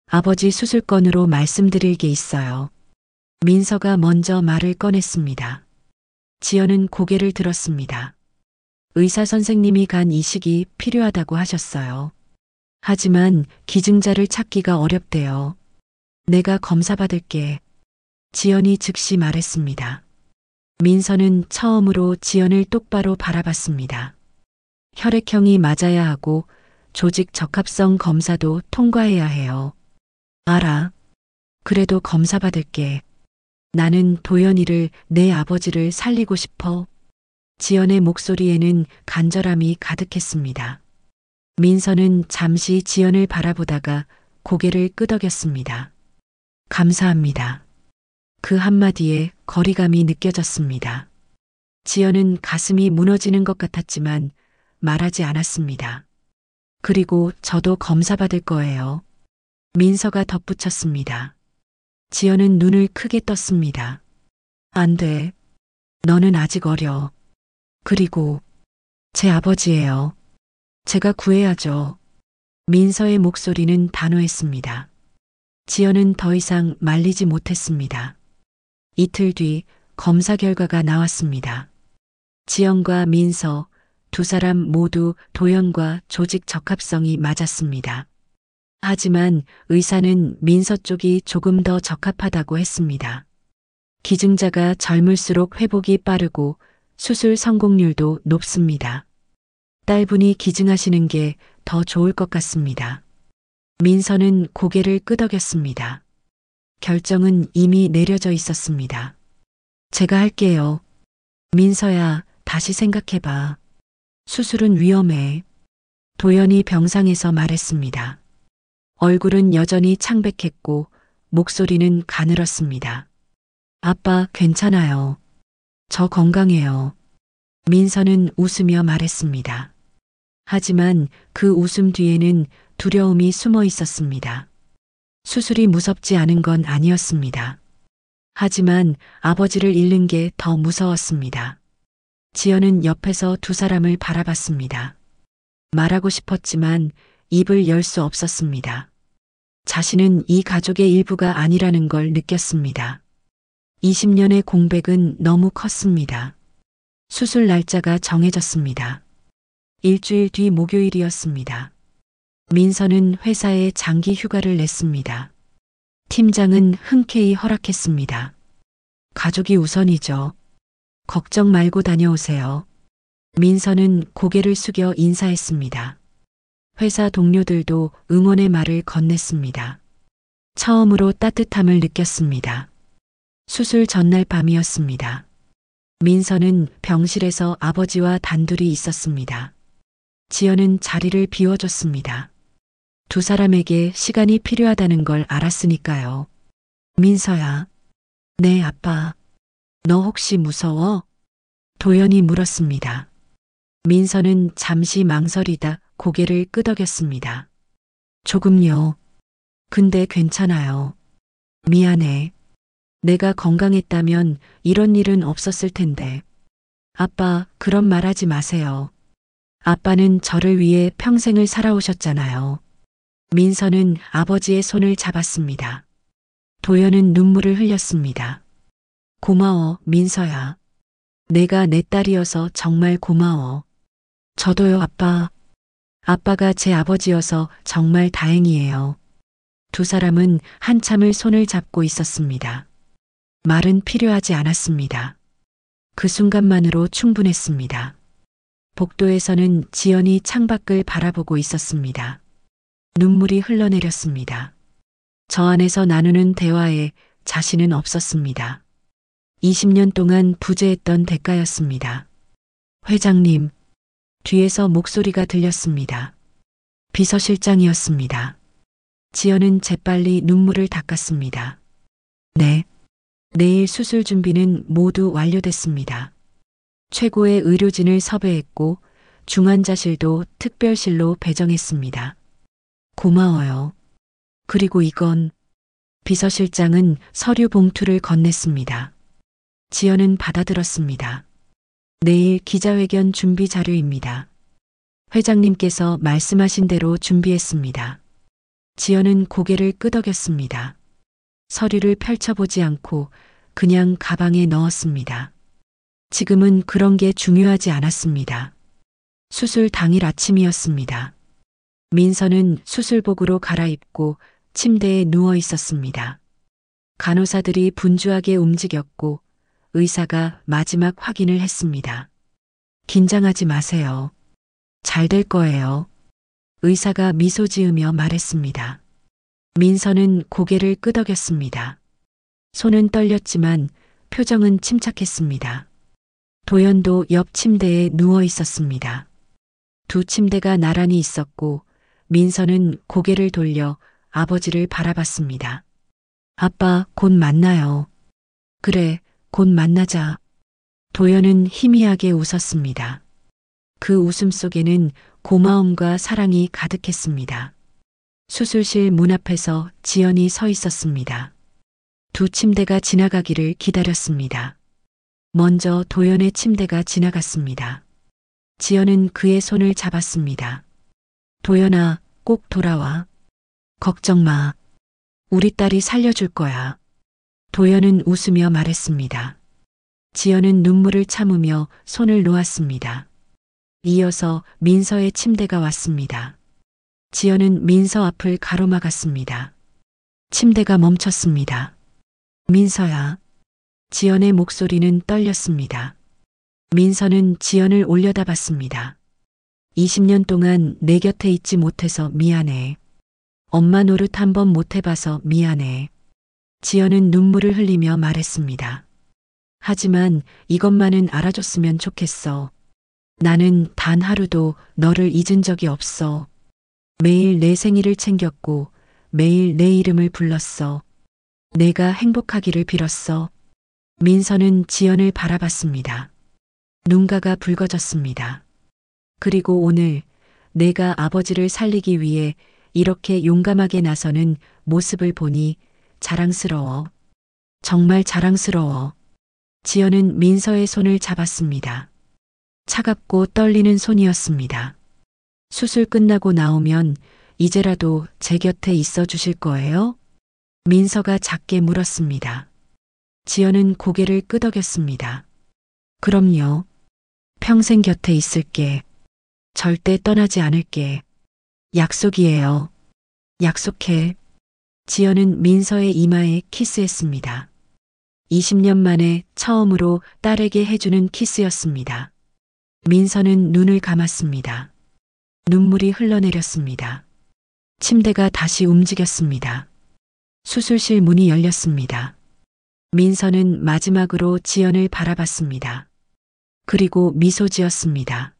아버지 수술건으로 말씀드릴 게 있어요. 민서가 먼저 말을 꺼냈습니다. 지연은 고개를 들었습니다. 의사 선생님이 간 이식이 필요하다고 하셨어요. 하지만 기증자를 찾기가 어렵대요. 내가 검사 받을게. 지연이 즉시 말했습니다. 민서는 처음으로 지연을 똑바로 바라봤습니다. 혈액형이 맞아야 하고 조직 적합성 검사도 통과해야 해요. 알아. 그래도 검사 받을게. 나는 도연이를, 내 아버지를 살리고 싶어. 지연의 목소리에는 간절함이 가득했습니다. 민서는 잠시 지연을 바라보다가 고개를 끄덕였습니다. 감사합니다. 그 한마디에 거리감이 느껴졌습니다. 지연은 가슴이 무너지는 것 같았지만 말하지 않았습니다. 그리고 저도 검사 받을 거예요. 민서가 덧붙였습니다. 지연은 눈을 크게 떴습니다. 안 돼. 너는 아직 어려. 그리고 제 아버지예요. 제가 구해야죠. 민서의 목소리는 단호했습니다. 지연은 더 이상 말리지 못했습니다. 이틀 뒤 검사 결과가 나왔습니다. 지연과 민서 두 사람 모두 도연과 조직 적합성이 맞았습니다. 하지만 의사는 민서 쪽이 조금 더 적합하다고 했습니다. 기증자가 젊을수록 회복이 빠르고 수술 성공률도 높습니다. 딸분이 기증하시는 게 더 좋을 것 같습니다. 민서는 고개를 끄덕였습니다. 결정은 이미 내려져 있었습니다. 제가 할게요. 민서야, 다시 생각해봐. 수술은 위험해. 도연이 병상에서 말했습니다. 얼굴은 여전히 창백했고 목소리는 가늘었습니다. 아빠, 괜찮아요. 저 건강해요. 민서는 웃으며 말했습니다. 하지만 그 웃음 뒤에는 두려움이 숨어 있었습니다. 수술이 무섭지 않은 건 아니었습니다. 하지만 아버지를 잃는 게 더 무서웠습니다. 지연은 옆에서 두 사람을 바라봤습니다. 말하고 싶었지만 입을 열 수 없었습니다. 자신은 이 가족의 일부가 아니라는 걸 느꼈습니다. 20년의 공백은 너무 컸습니다. 수술 날짜가 정해졌습니다. 일주일 뒤 목요일이었습니다. 민서는 회사에 장기 휴가를 냈습니다. 팀장은 흔쾌히 허락했습니다. 가족이 우선이죠. 걱정 말고 다녀오세요. 민서는 고개를 숙여 인사했습니다. 회사 동료들도 응원의 말을 건넸습니다. 처음으로 따뜻함을 느꼈습니다. 수술 전날 밤이었습니다. 민서는 병실에서 아버지와 단둘이 있었습니다. 지연은 자리를 비워줬습니다. 두 사람에게 시간이 필요하다는 걸 알았으니까요. 민서야. 네, 아빠. 너 혹시 무서워? 도연이 물었습니다. 민서는 잠시 망설이다 고개를 끄덕였습니다. 조금요. 근데 괜찮아요. 미안해. 내가 건강했다면 이런 일은 없었을 텐데. 아빠, 그런 말 하지 마세요. 아빠는 저를 위해 평생을 살아오셨잖아요. 민서는 아버지의 손을 잡았습니다. 도연은 눈물을 흘렸습니다. 고마워, 민서야. 내가 내 딸이어서 정말 고마워. 저도요, 아빠. 아빠가 제 아버지여서 정말 다행이에요. 두 사람은 한참을 손을 잡고 있었습니다. 말은 필요하지 않았습니다. 그 순간만으로 충분했습니다. 복도에서는 지연이 창밖을 바라보고 있었습니다. 눈물이 흘러내렸습니다. 저 안에서 나누는 대화에 자신은 없었습니다. 20년 동안 부재했던 대가였습니다. 회장님, 뒤에서 목소리가 들렸습니다. 비서실장이었습니다. 지연은 재빨리 눈물을 닦았습니다. 네. 내일 수술 준비는 모두 완료됐습니다. 최고의 의료진을 섭외했고 중환자실도 특별실로 배정했습니다. 고마워요. 그리고 이건 비서실장은 서류 봉투를 건넸습니다. 지연은 받아들었습니다. 내일 기자회견 준비 자료입니다. 회장님께서 말씀하신 대로 준비했습니다. 지연은 고개를 끄덕였습니다. 서류를 펼쳐보지 않고 그냥 가방에 넣었습니다. 지금은 그런 게 중요하지 않았습니다. 수술 당일 아침이었습니다. 민서는 수술복으로 갈아입고 침대에 누워 있었습니다. 간호사들이 분주하게 움직였고 의사가 마지막 확인을 했습니다. 긴장하지 마세요. 잘 될 거예요. 의사가 미소 지으며 말했습니다. 민서는 고개를 끄덕였습니다. 손은 떨렸지만 표정은 침착했습니다. 도연도 옆 침대에 누워 있었습니다. 두 침대가 나란히 있었고 민서는 고개를 돌려 아버지를 바라봤습니다. 아빠, 곧 만나요. 그래, 곧 만나자. 도연은 희미하게 웃었습니다. 그 웃음 속에는 고마움과 사랑이 가득했습니다. 수술실 문 앞에서 지연이 서 있었습니다. 두 침대가 지나가기를 기다렸습니다. 먼저 도연의 침대가 지나갔습니다. 지연은 그의 손을 잡았습니다. 도연아, 꼭 돌아와. 걱정 마. 우리 딸이 살려줄 거야. 도연은 웃으며 말했습니다. 지연은 눈물을 참으며 손을 놓았습니다. 이어서 민서의 침대가 왔습니다. 지연은 민서 앞을 가로막았습니다. 침대가 멈췄습니다. 민서야. 지연의 목소리는 떨렸습니다. 민서는 지연을 올려다봤습니다. 20년 동안 내 곁에 있지 못해서 미안해. 엄마 노릇 한번 못 해봐서 미안해. 지연은 눈물을 흘리며 말했습니다. 하지만 이것만은 알아줬으면 좋겠어. 나는 단 하루도 너를 잊은 적이 없어. 매일 내 생일을 챙겼고 매일 내 이름을 불렀어. 내가 행복하기를 빌었어. 민서는 지연을 바라봤습니다. 눈가가 붉어졌습니다. 그리고 오늘 내가 아버지를 살리기 위해 이렇게 용감하게 나서는 모습을 보니 자랑스러워. 정말 자랑스러워. 지연은 민서의 손을 잡았습니다. 차갑고 떨리는 손이었습니다. 수술 끝나고 나오면 이제라도 제 곁에 있어 주실 거예요? 민서가 작게 물었습니다. 지연은 고개를 끄덕였습니다. 그럼요. 평생 곁에 있을게. 절대 떠나지 않을게. 약속이에요. 약속해. 지연은 민서의 이마에 키스했습니다. 20년 만에 처음으로 딸에게 해주는 키스였습니다. 민서는 눈을 감았습니다. 눈물이 흘러내렸습니다. 침대가 다시 움직였습니다. 수술실 문이 열렸습니다. 민서는 마지막으로 지연을 바라봤습니다. 그리고 미소 지었습니다.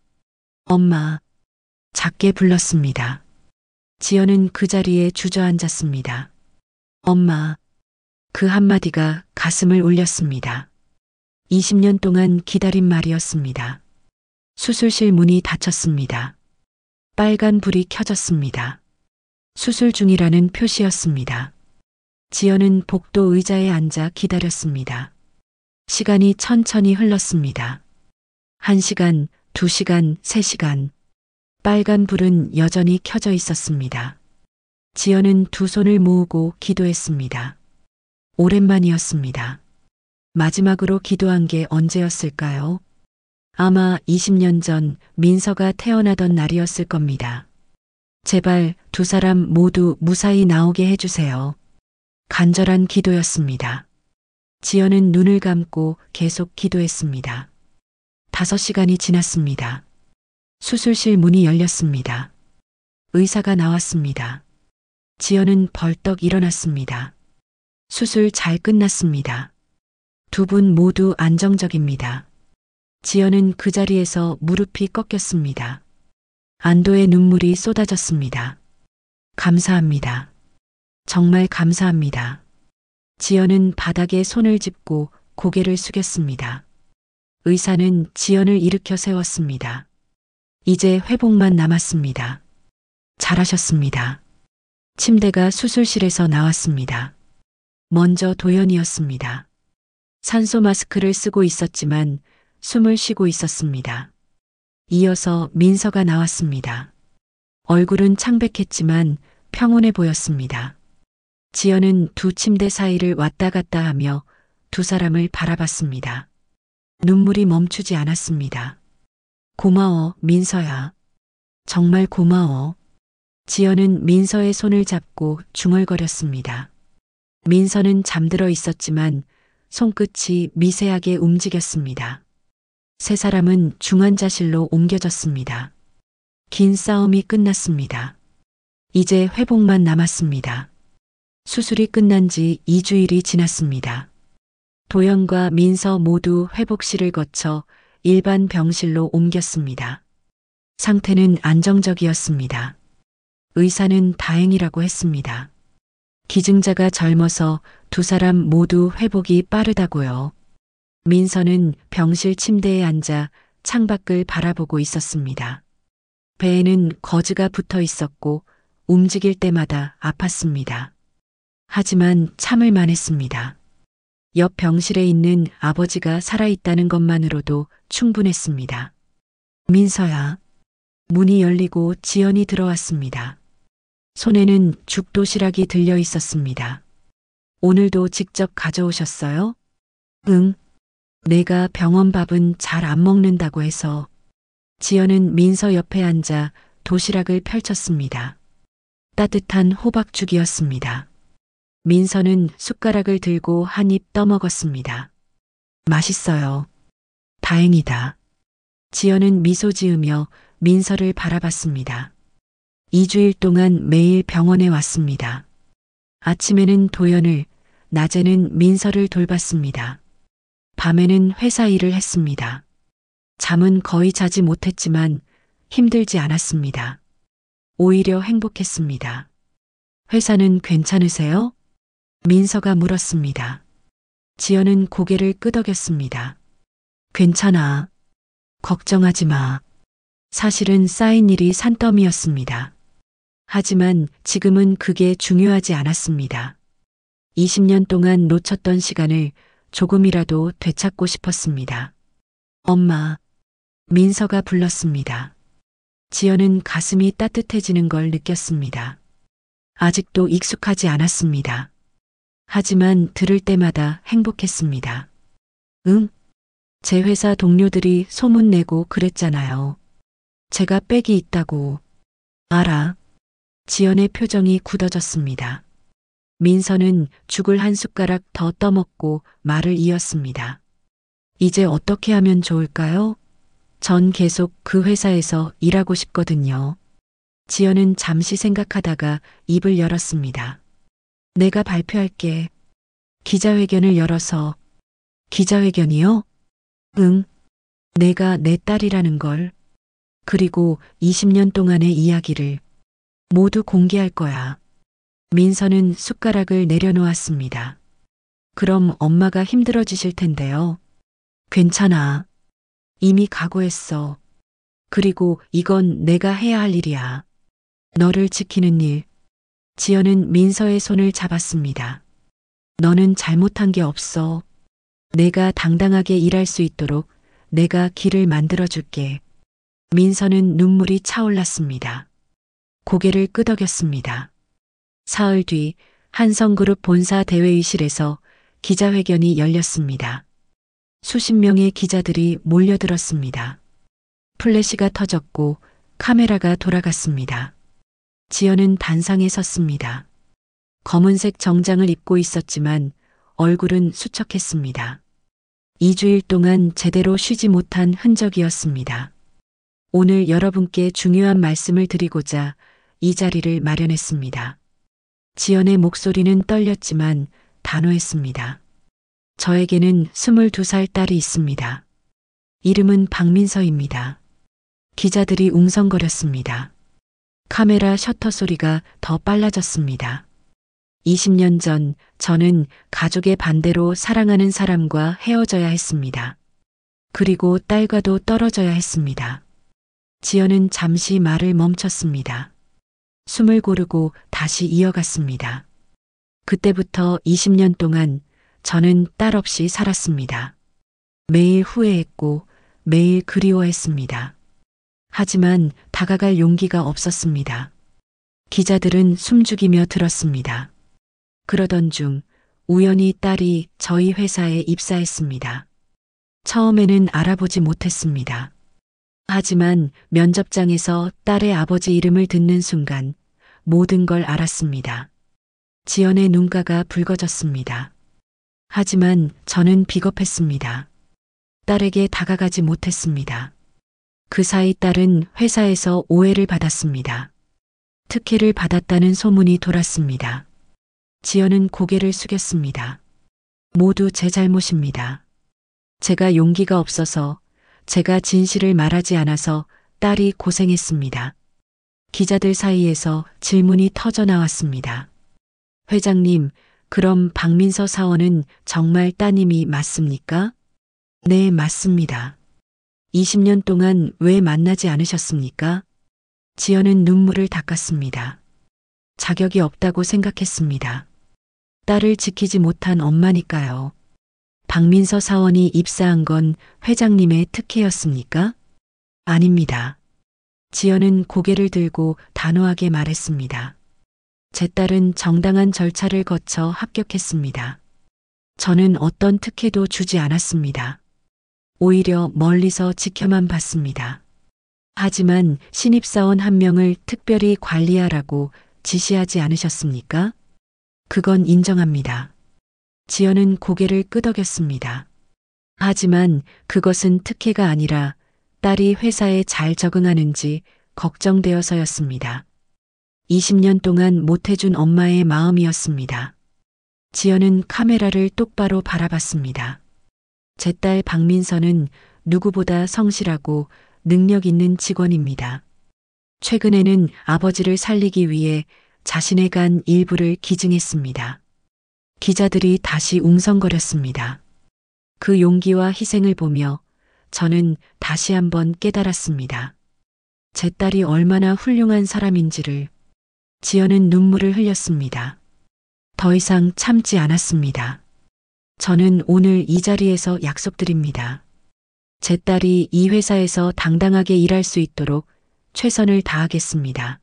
엄마. 작게 불렀습니다. 지연은 그 자리에 주저앉았습니다. 엄마. 그 한마디가 가슴을 울렸습니다. 20년 동안 기다린 말이었습니다. 수술실 문이 닫혔습니다. 빨간 불이 켜졌습니다. 수술 중이라는 표시였습니다. 지연은 복도 의자에 앉아 기다렸습니다. 시간이 천천히 흘렀습니다. 1시간, 2시간, 3시간. 빨간 불은 여전히 켜져 있었습니다. 지연은 두 손을 모으고 기도했습니다. 오랜만이었습니다. 마지막으로 기도한 게 언제였을까요? 아마 20년 전 민서가 태어나던 날이었을 겁니다. 제발 두 사람 모두 무사히 나오게 해주세요. 간절한 기도였습니다. 지연은 눈을 감고 계속 기도했습니다. 5시간이 지났습니다. 수술실 문이 열렸습니다. 의사가 나왔습니다. 지연은 벌떡 일어났습니다. 수술 잘 끝났습니다. 두 분 모두 안정적입니다. 지연은 그 자리에서 무릎이 꺾였습니다. 안도의 눈물이 쏟아졌습니다. 감사합니다. 정말 감사합니다. 지연은 바닥에 손을 짚고 고개를 숙였습니다. 의사는 지연을 일으켜 세웠습니다. 이제 회복만 남았습니다. 잘하셨습니다. 침대가 수술실에서 나왔습니다. 먼저 도연이었습니다. 산소 마스크를 쓰고 있었지만 숨을 쉬고 있었습니다. 이어서 민서가 나왔습니다. 얼굴은 창백했지만 평온해 보였습니다. 지연은 두 침대 사이를 왔다 갔다 하며 두 사람을 바라봤습니다. 눈물이 멈추지 않았습니다. 고마워, 민서야. 정말 고마워. 지연은 민서의 손을 잡고 중얼거렸습니다. 민서는 잠들어 있었지만 손끝이 미세하게 움직였습니다. 세 사람은 중환자실로 옮겨졌습니다. 긴 싸움이 끝났습니다. 이제 회복만 남았습니다. 수술이 끝난 지 2주일이 지났습니다. 도연과 민서 모두 회복실을 거쳐 일반 병실로 옮겼습니다. 상태는 안정적이었습니다. 의사는 다행이라고 했습니다. 기증자가 젊어서 두 사람 모두 회복이 빠르다고요. 민서는 병실 침대에 앉아 창밖을 바라보고 있었습니다. 배에는 거즈가 붙어 있었고 움직일 때마다 아팠습니다. 하지만 참을만 했습니다. 옆 병실에 있는 아버지가 살아있다는 것만으로도 충분했습니다. 민서야. 문이 열리고 지연이 들어왔습니다. 손에는 죽도시락이 들려 있었습니다. 오늘도 직접 가져오셨어요? 응. 내가 병원 밥은 잘 안 먹는다고 해서. 지연은 민서 옆에 앉아 도시락을 펼쳤습니다. 따뜻한 호박죽이었습니다. 민서는 숟가락을 들고 한 입 떠먹었습니다. 맛있어요. 다행이다. 지연은 미소 지으며 민서를 바라봤습니다. 2주일 동안 매일 병원에 왔습니다. 아침에는 도연을, 낮에는 민서를 돌봤습니다. 밤에는 회사 일을 했습니다. 잠은 거의 자지 못했지만 힘들지 않았습니다. 오히려 행복했습니다. 회사는 괜찮으세요? 민서가 물었습니다. 지연은 고개를 끄덕였습니다. 괜찮아. 걱정하지 마. 사실은 쌓인 일이 산더미였습니다. 하지만 지금은 그게 중요하지 않았습니다. 20년 동안 놓쳤던 시간을 조금이라도 되찾고 싶었습니다. 엄마. 민서가 불렀습니다. 지연은 가슴이 따뜻해지는 걸 느꼈습니다. 아직도 익숙하지 않았습니다. 하지만 들을 때마다 행복했습니다. 응? 제 회사 동료들이 소문내고 그랬잖아요. 제가 빽이 있다고. 알아. 지연의 표정이 굳어졌습니다. 민서는 죽을 한 숟가락 더 떠먹고 말을 이었습니다. 이제 어떻게 하면 좋을까요? 전 계속 그 회사에서 일하고 싶거든요. 지연은 잠시 생각하다가 입을 열었습니다. 내가 발표할게. 기자회견을 열어서. 기자회견이요? 응. 내가 내 딸이라는 걸. 그리고 20년 동안의 이야기를 모두 공개할 거야. 민서는 숟가락을 내려놓았습니다. 그럼 엄마가 힘들어지실 텐데요. 괜찮아. 이미 각오했어. 그리고 이건 내가 해야 할 일이야. 너를 지키는 일. 지연은 민서의 손을 잡았습니다. 너는 잘못한 게 없어. 내가 당당하게 일할 수 있도록 내가 길을 만들어 줄게. 민서는 눈물이 차올랐습니다. 고개를 끄덕였습니다. 사흘 뒤 한성그룹 본사 대회의실에서 기자회견이 열렸습니다. 수십 명의 기자들이 몰려들었습니다. 플래시가 터졌고 카메라가 돌아갔습니다. 지연은 단상에 섰습니다. 검은색 정장을 입고 있었지만 얼굴은 수척했습니다. 2주일 동안 제대로 쉬지 못한 흔적이었습니다. 오늘 여러분께 중요한 말씀을 드리고자 이 자리를 마련했습니다. 지연의 목소리는 떨렸지만 단호했습니다. 저에게는 22살 딸이 있습니다. 이름은 박민서입니다. 기자들이 웅성거렸습니다. 카메라 셔터 소리가 더 빨라졌습니다. 20년 전 저는 가족의 반대로 사랑하는 사람과 헤어져야 했습니다. 그리고 딸과도 떨어져야 했습니다. 지연은 잠시 말을 멈췄습니다. 숨을 고르고 다시 이어갔습니다. 그때부터 20년 동안 저는 딸 없이 살았습니다. 매일 후회했고 매일 그리워했습니다. 하지만 다가갈 용기가 없었습니다. 기자들은 숨죽이며 들었습니다. 그러던 중 우연히 딸이 저희 회사에 입사했습니다. 처음에는 알아보지 못했습니다. 하지만 면접장에서 딸의 아버지 이름을 듣는 순간 모든 걸 알았습니다. 지연의 눈가가 붉어졌습니다. 하지만 저는 비겁했습니다. 딸에게 다가가지 못했습니다. 그 사이 딸은 회사에서 오해를 받았습니다. 특혜를 받았다는 소문이 돌았습니다. 지연은 고개를 숙였습니다. 모두 제 잘못입니다. 제가 용기가 없어서, 제가 진실을 말하지 않아서 딸이 고생했습니다. 기자들 사이에서 질문이 터져 나왔습니다. 회장님, 그럼 박민서 사원은 정말 따님이 맞습니까? 네, 맞습니다. 20년 동안 왜 만나지 않으셨습니까? 지연은 눈물을 닦았습니다. 자격이 없다고 생각했습니다. 딸을 지키지 못한 엄마니까요. 박민서 사원이 입사한 건 회장님의 특혜였습니까? 아닙니다. 지연은 고개를 들고 단호하게 말했습니다. 제 딸은 정당한 절차를 거쳐 합격했습니다. 저는 어떤 특혜도 주지 않았습니다. 오히려 멀리서 지켜만 봤습니다. 하지만 신입사원 한 명을 특별히 관리하라고 지시하지 않으셨습니까? 그건 인정합니다. 지연은 고개를 끄덕였습니다. 하지만 그것은 특혜가 아니라 딸이 회사에 잘 적응하는지 걱정되어서였습니다. 20년 동안 못해준 엄마의 마음이었습니다. 지연은 카메라를 똑바로 바라봤습니다. 제 딸 박민서는 누구보다 성실하고 능력 있는 직원입니다. 최근에는 아버지를 살리기 위해 자신의 간 일부를 기증했습니다. 기자들이 다시 웅성거렸습니다. 그 용기와 희생을 보며 저는 다시 한번 깨달았습니다. 제 딸이 얼마나 훌륭한 사람인지를. 지연은 눈물을 흘렸습니다. 더 이상 참지 않았습니다. 저는 오늘 이 자리에서 약속드립니다. 제 딸이 이 회사에서 당당하게 일할 수 있도록 최선을 다하겠습니다.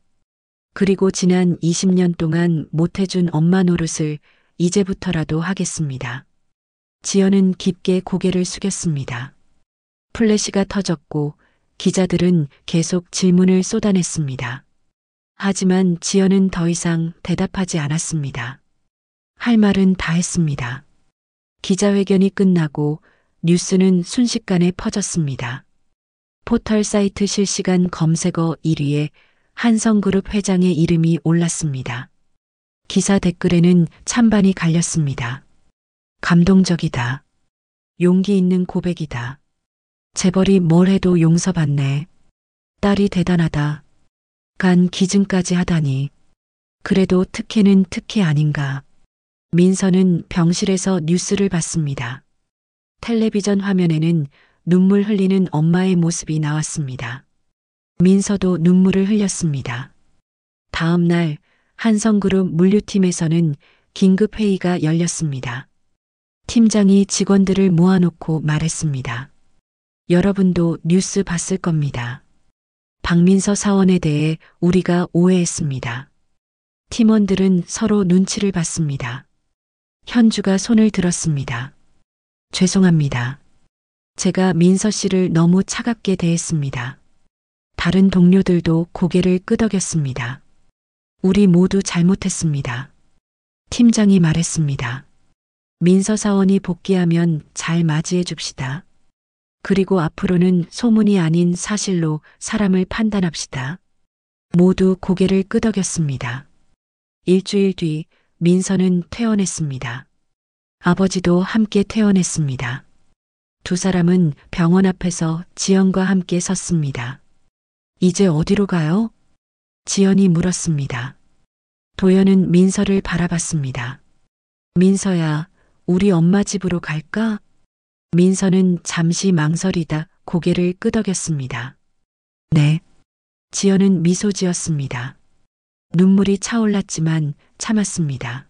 그리고 지난 20년 동안 못해준 엄마 노릇을 이제부터라도 하겠습니다. 지연은 깊게 고개를 숙였습니다. 플래시가 터졌고 기자들은 계속 질문을 쏟아냈습니다. 하지만 지연은 더 이상 대답하지 않았습니다. 할 말은 다 했습니다. 기자회견이 끝나고 뉴스는 순식간에 퍼졌습니다. 포털 사이트 실시간 검색어 1위에 한성그룹 회장의 이름이 올랐습니다. 기사 댓글에는 찬반이 갈렸습니다. 감동적이다. 용기 있는 고백이다. 재벌이 뭘 해도 용서받네. 딸이 대단하다. 간 기증까지 하다니. 그래도 특혜는 특혜 아닌가. 민서는 병실에서 뉴스를 봤습니다. 텔레비전 화면에는 눈물 흘리는 엄마의 모습이 나왔습니다. 민서도 눈물을 흘렸습니다. 다음 날 한성그룹 물류팀에서는 긴급회의가 열렸습니다. 팀장이 직원들을 모아놓고 말했습니다. 여러분도 뉴스 봤을 겁니다. 박민서 사원에 대해 우리가 오해했습니다. 팀원들은 서로 눈치를 봤습니다. 현주가 손을 들었습니다. 죄송합니다. 제가 민서 씨를 너무 차갑게 대했습니다. 다른 동료들도 고개를 끄덕였습니다. 우리 모두 잘못했습니다. 팀장이 말했습니다. 민서 사원이 복귀하면 잘 맞이해 줍시다. 그리고 앞으로는 소문이 아닌 사실로 사람을 판단합시다. 모두 고개를 끄덕였습니다. 일주일 뒤 민서는 퇴원했습니다. 아버지도 함께 퇴원했습니다. 두 사람은 병원 앞에서 지연과 함께 섰습니다. 이제 어디로 가요? 지연이 물었습니다. 도연은 민서를 바라봤습니다. 민서야, 우리 엄마 집으로 갈까? 민서는 잠시 망설이다 고개를 끄덕였습니다. 네. 지연은 미소 지었습니다. 눈물이 차올랐지만 참았습니다.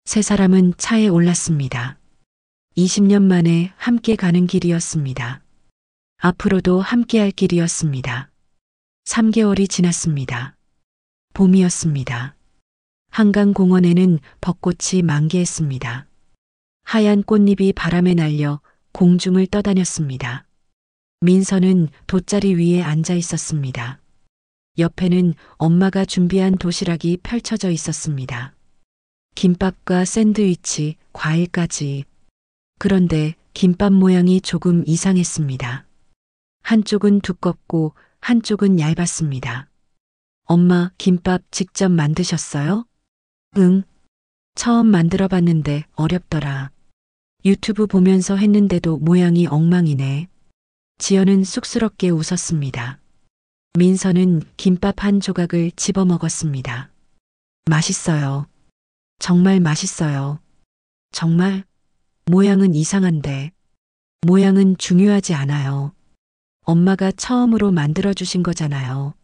세 사람은 차에 올랐습니다. 20년 만에 함께 가는 길이었습니다. 앞으로도 함께 할 길이었습니다. 3개월이 지났습니다. 봄이었습니다. 한강공원에는 벚꽃이 만개했습니다. 하얀 꽃잎이 바람에 날려 공중을 떠다녔습니다. 민서는 돗자리 위에 앉아 있었습니다. 옆에는 엄마가 준비한 도시락이 펼쳐져 있었습니다. 김밥과 샌드위치, 과일까지. 그런데 김밥 모양이 조금 이상했습니다. 한쪽은 두껍고 한쪽은 얇았습니다. 엄마, 김밥 직접 만드셨어요? 응. 처음 만들어 봤는데 어렵더라. 유튜브 보면서 했는데도 모양이 엉망이네. 지연은 쑥스럽게 웃었습니다. 민서는 김밥 한 조각을 집어 먹었습니다. 맛있어요. 정말 맛있어요. 정말? 모양은 이상한데. 모양은 중요하지 않아요. 엄마가 처음으로 만들어주신 거잖아요.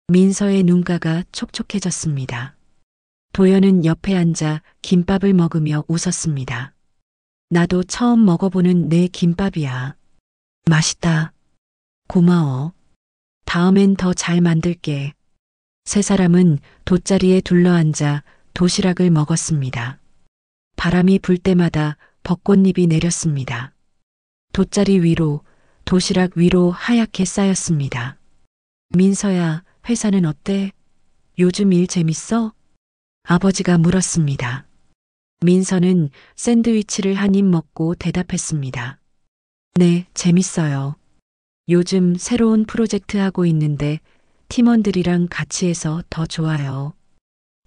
민서의 눈가가 촉촉해졌습니다. 도연은 옆에 앉아 김밥을 먹으며 웃었습니다. 나도 처음 먹어보는 내 김밥이야. 맛있다. 고마워. 다음엔 더 잘 만들게. 세 사람은 돗자리에 둘러앉아 도시락을 먹었습니다. 바람이 불 때마다 벚꽃잎이 내렸습니다. 돗자리 위로, 도시락 위로 하얗게 쌓였습니다. 민서야, 회사는 어때? 요즘 일 재밌어? 아버지가 물었습니다. 민서는 샌드위치를 한 입 먹고 대답했습니다. 네, 재밌어요. 요즘 새로운 프로젝트 하고 있는데 팀원들이랑 같이 해서 더 좋아요.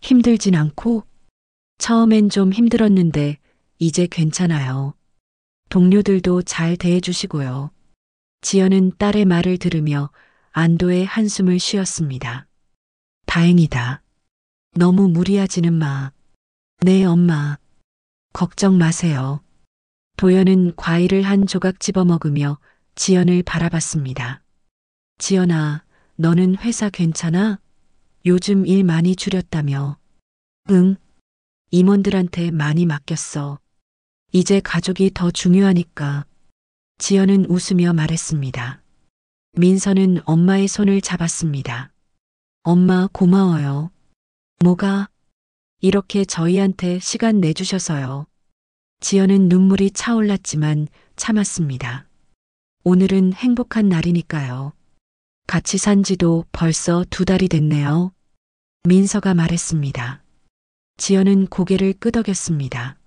힘들진 않고? 처음엔 좀 힘들었는데 이제 괜찮아요. 동료들도 잘 대해주시고요. 지연은 딸의 말을 들으며 안도의 한숨을 쉬었습니다. 다행이다. 너무 무리하지는 마. 네, 엄마. 걱정 마세요. 도연은 과일을 한 조각 집어 먹으며 지연을 바라봤습니다. 지연아, 너는 회사 괜찮아? 요즘 일 많이 줄였다며. 응. 임원들한테 많이 맡겼어. 이제 가족이 더 중요하니까. 지연은 웃으며 말했습니다. 민서는 엄마의 손을 잡았습니다. 엄마 고마워요. 뭐가? 이렇게 저희한테 시간 내주셔서요. 지연은 눈물이 차올랐지만 참았습니다. 오늘은 행복한 날이니까요. 같이 산 지도 벌써 2달이 됐네요. 민서가 말했습니다. 지연은 고개를 끄덕였습니다.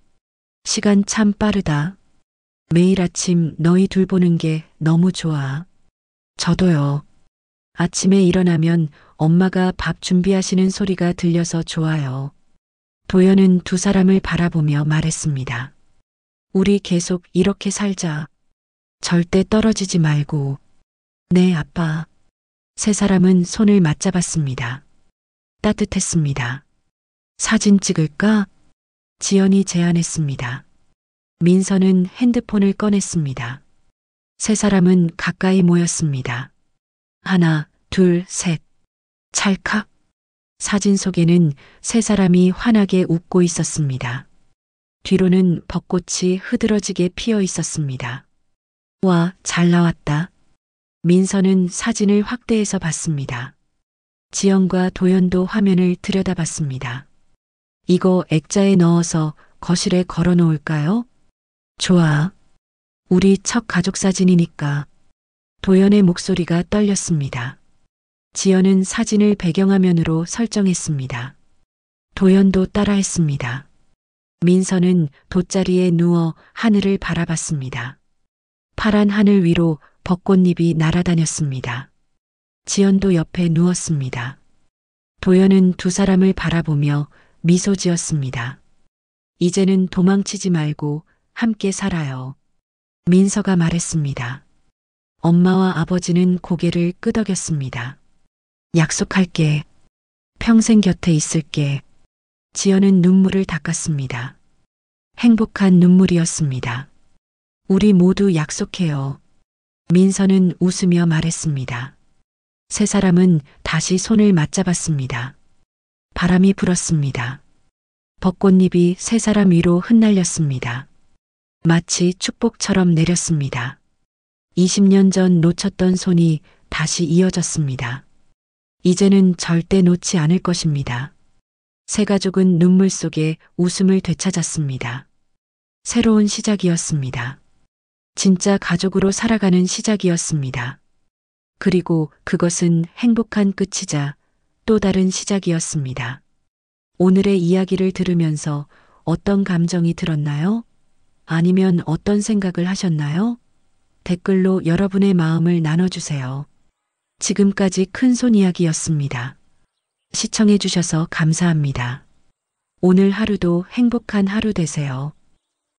시간 참 빠르다. 매일 아침 너희 둘 보는 게 너무 좋아. 저도요. 아침에 일어나면 엄마가 밥 준비하시는 소리가 들려서 좋아요. 도연은 두 사람을 바라보며 말했습니다. 우리 계속 이렇게 살자. 절대 떨어지지 말고. 네, 아빠. 세 사람은 손을 맞잡았습니다. 따뜻했습니다. 사진 찍을까? 지연이 제안했습니다. 민서는 핸드폰을 꺼냈습니다. 세 사람은 가까이 모였습니다. 하나, 둘, 셋. 찰칵. 사진 속에는 세 사람이 환하게 웃고 있었습니다. 뒤로는 벚꽃이 흐드러지게 피어 있었습니다. 와, 잘 나왔다. 민서는 사진을 확대해서 봤습니다. 지연과 도연도 화면을 들여다봤습니다. 이거 액자에 넣어서 거실에 걸어 놓을까요? 좋아. 우리 첫 가족 사진이니까. 도연의 목소리가 떨렸습니다. 지연은 사진을 배경화면으로 설정했습니다. 도연도 따라했습니다. 민서는 돗자리에 누워 하늘을 바라봤습니다. 파란 하늘 위로 벚꽃잎이 날아다녔습니다. 지연도 옆에 누웠습니다. 도연은 두 사람을 바라보며 미소 지었습니다. 이제는 도망치지 말고 함께 살아요. 민서가 말했습니다. 엄마와 아버지는 고개를 끄덕였습니다. 약속할게. 평생 곁에 있을게. 지연은 눈물을 닦았습니다. 행복한 눈물이었습니다. 우리 모두 약속해요. 민서는 웃으며 말했습니다. 세 사람은 다시 손을 맞잡았습니다. 바람이 불었습니다. 벚꽃잎이 세 사람 위로 흩날렸습니다. 마치 축복처럼 내렸습니다. 20년 전 놓쳤던 손이 다시 이어졌습니다. 이제는 절대 놓지 않을 것입니다. 세 가족은 눈물 속에 웃음을 되찾았습니다. 새로운 시작이었습니다. 진짜 가족으로 살아가는 시작이었습니다. 그리고 그것은 행복한 끝이자 또 다른 시작이었습니다. 오늘의 이야기를 들으면서 어떤 감정이 들었나요? 아니면 어떤 생각을 하셨나요? 댓글로 여러분의 마음을 나눠주세요. 지금까지 큰손 이야기였습니다. 시청해주셔서 감사합니다. 오늘 하루도 행복한 하루 되세요.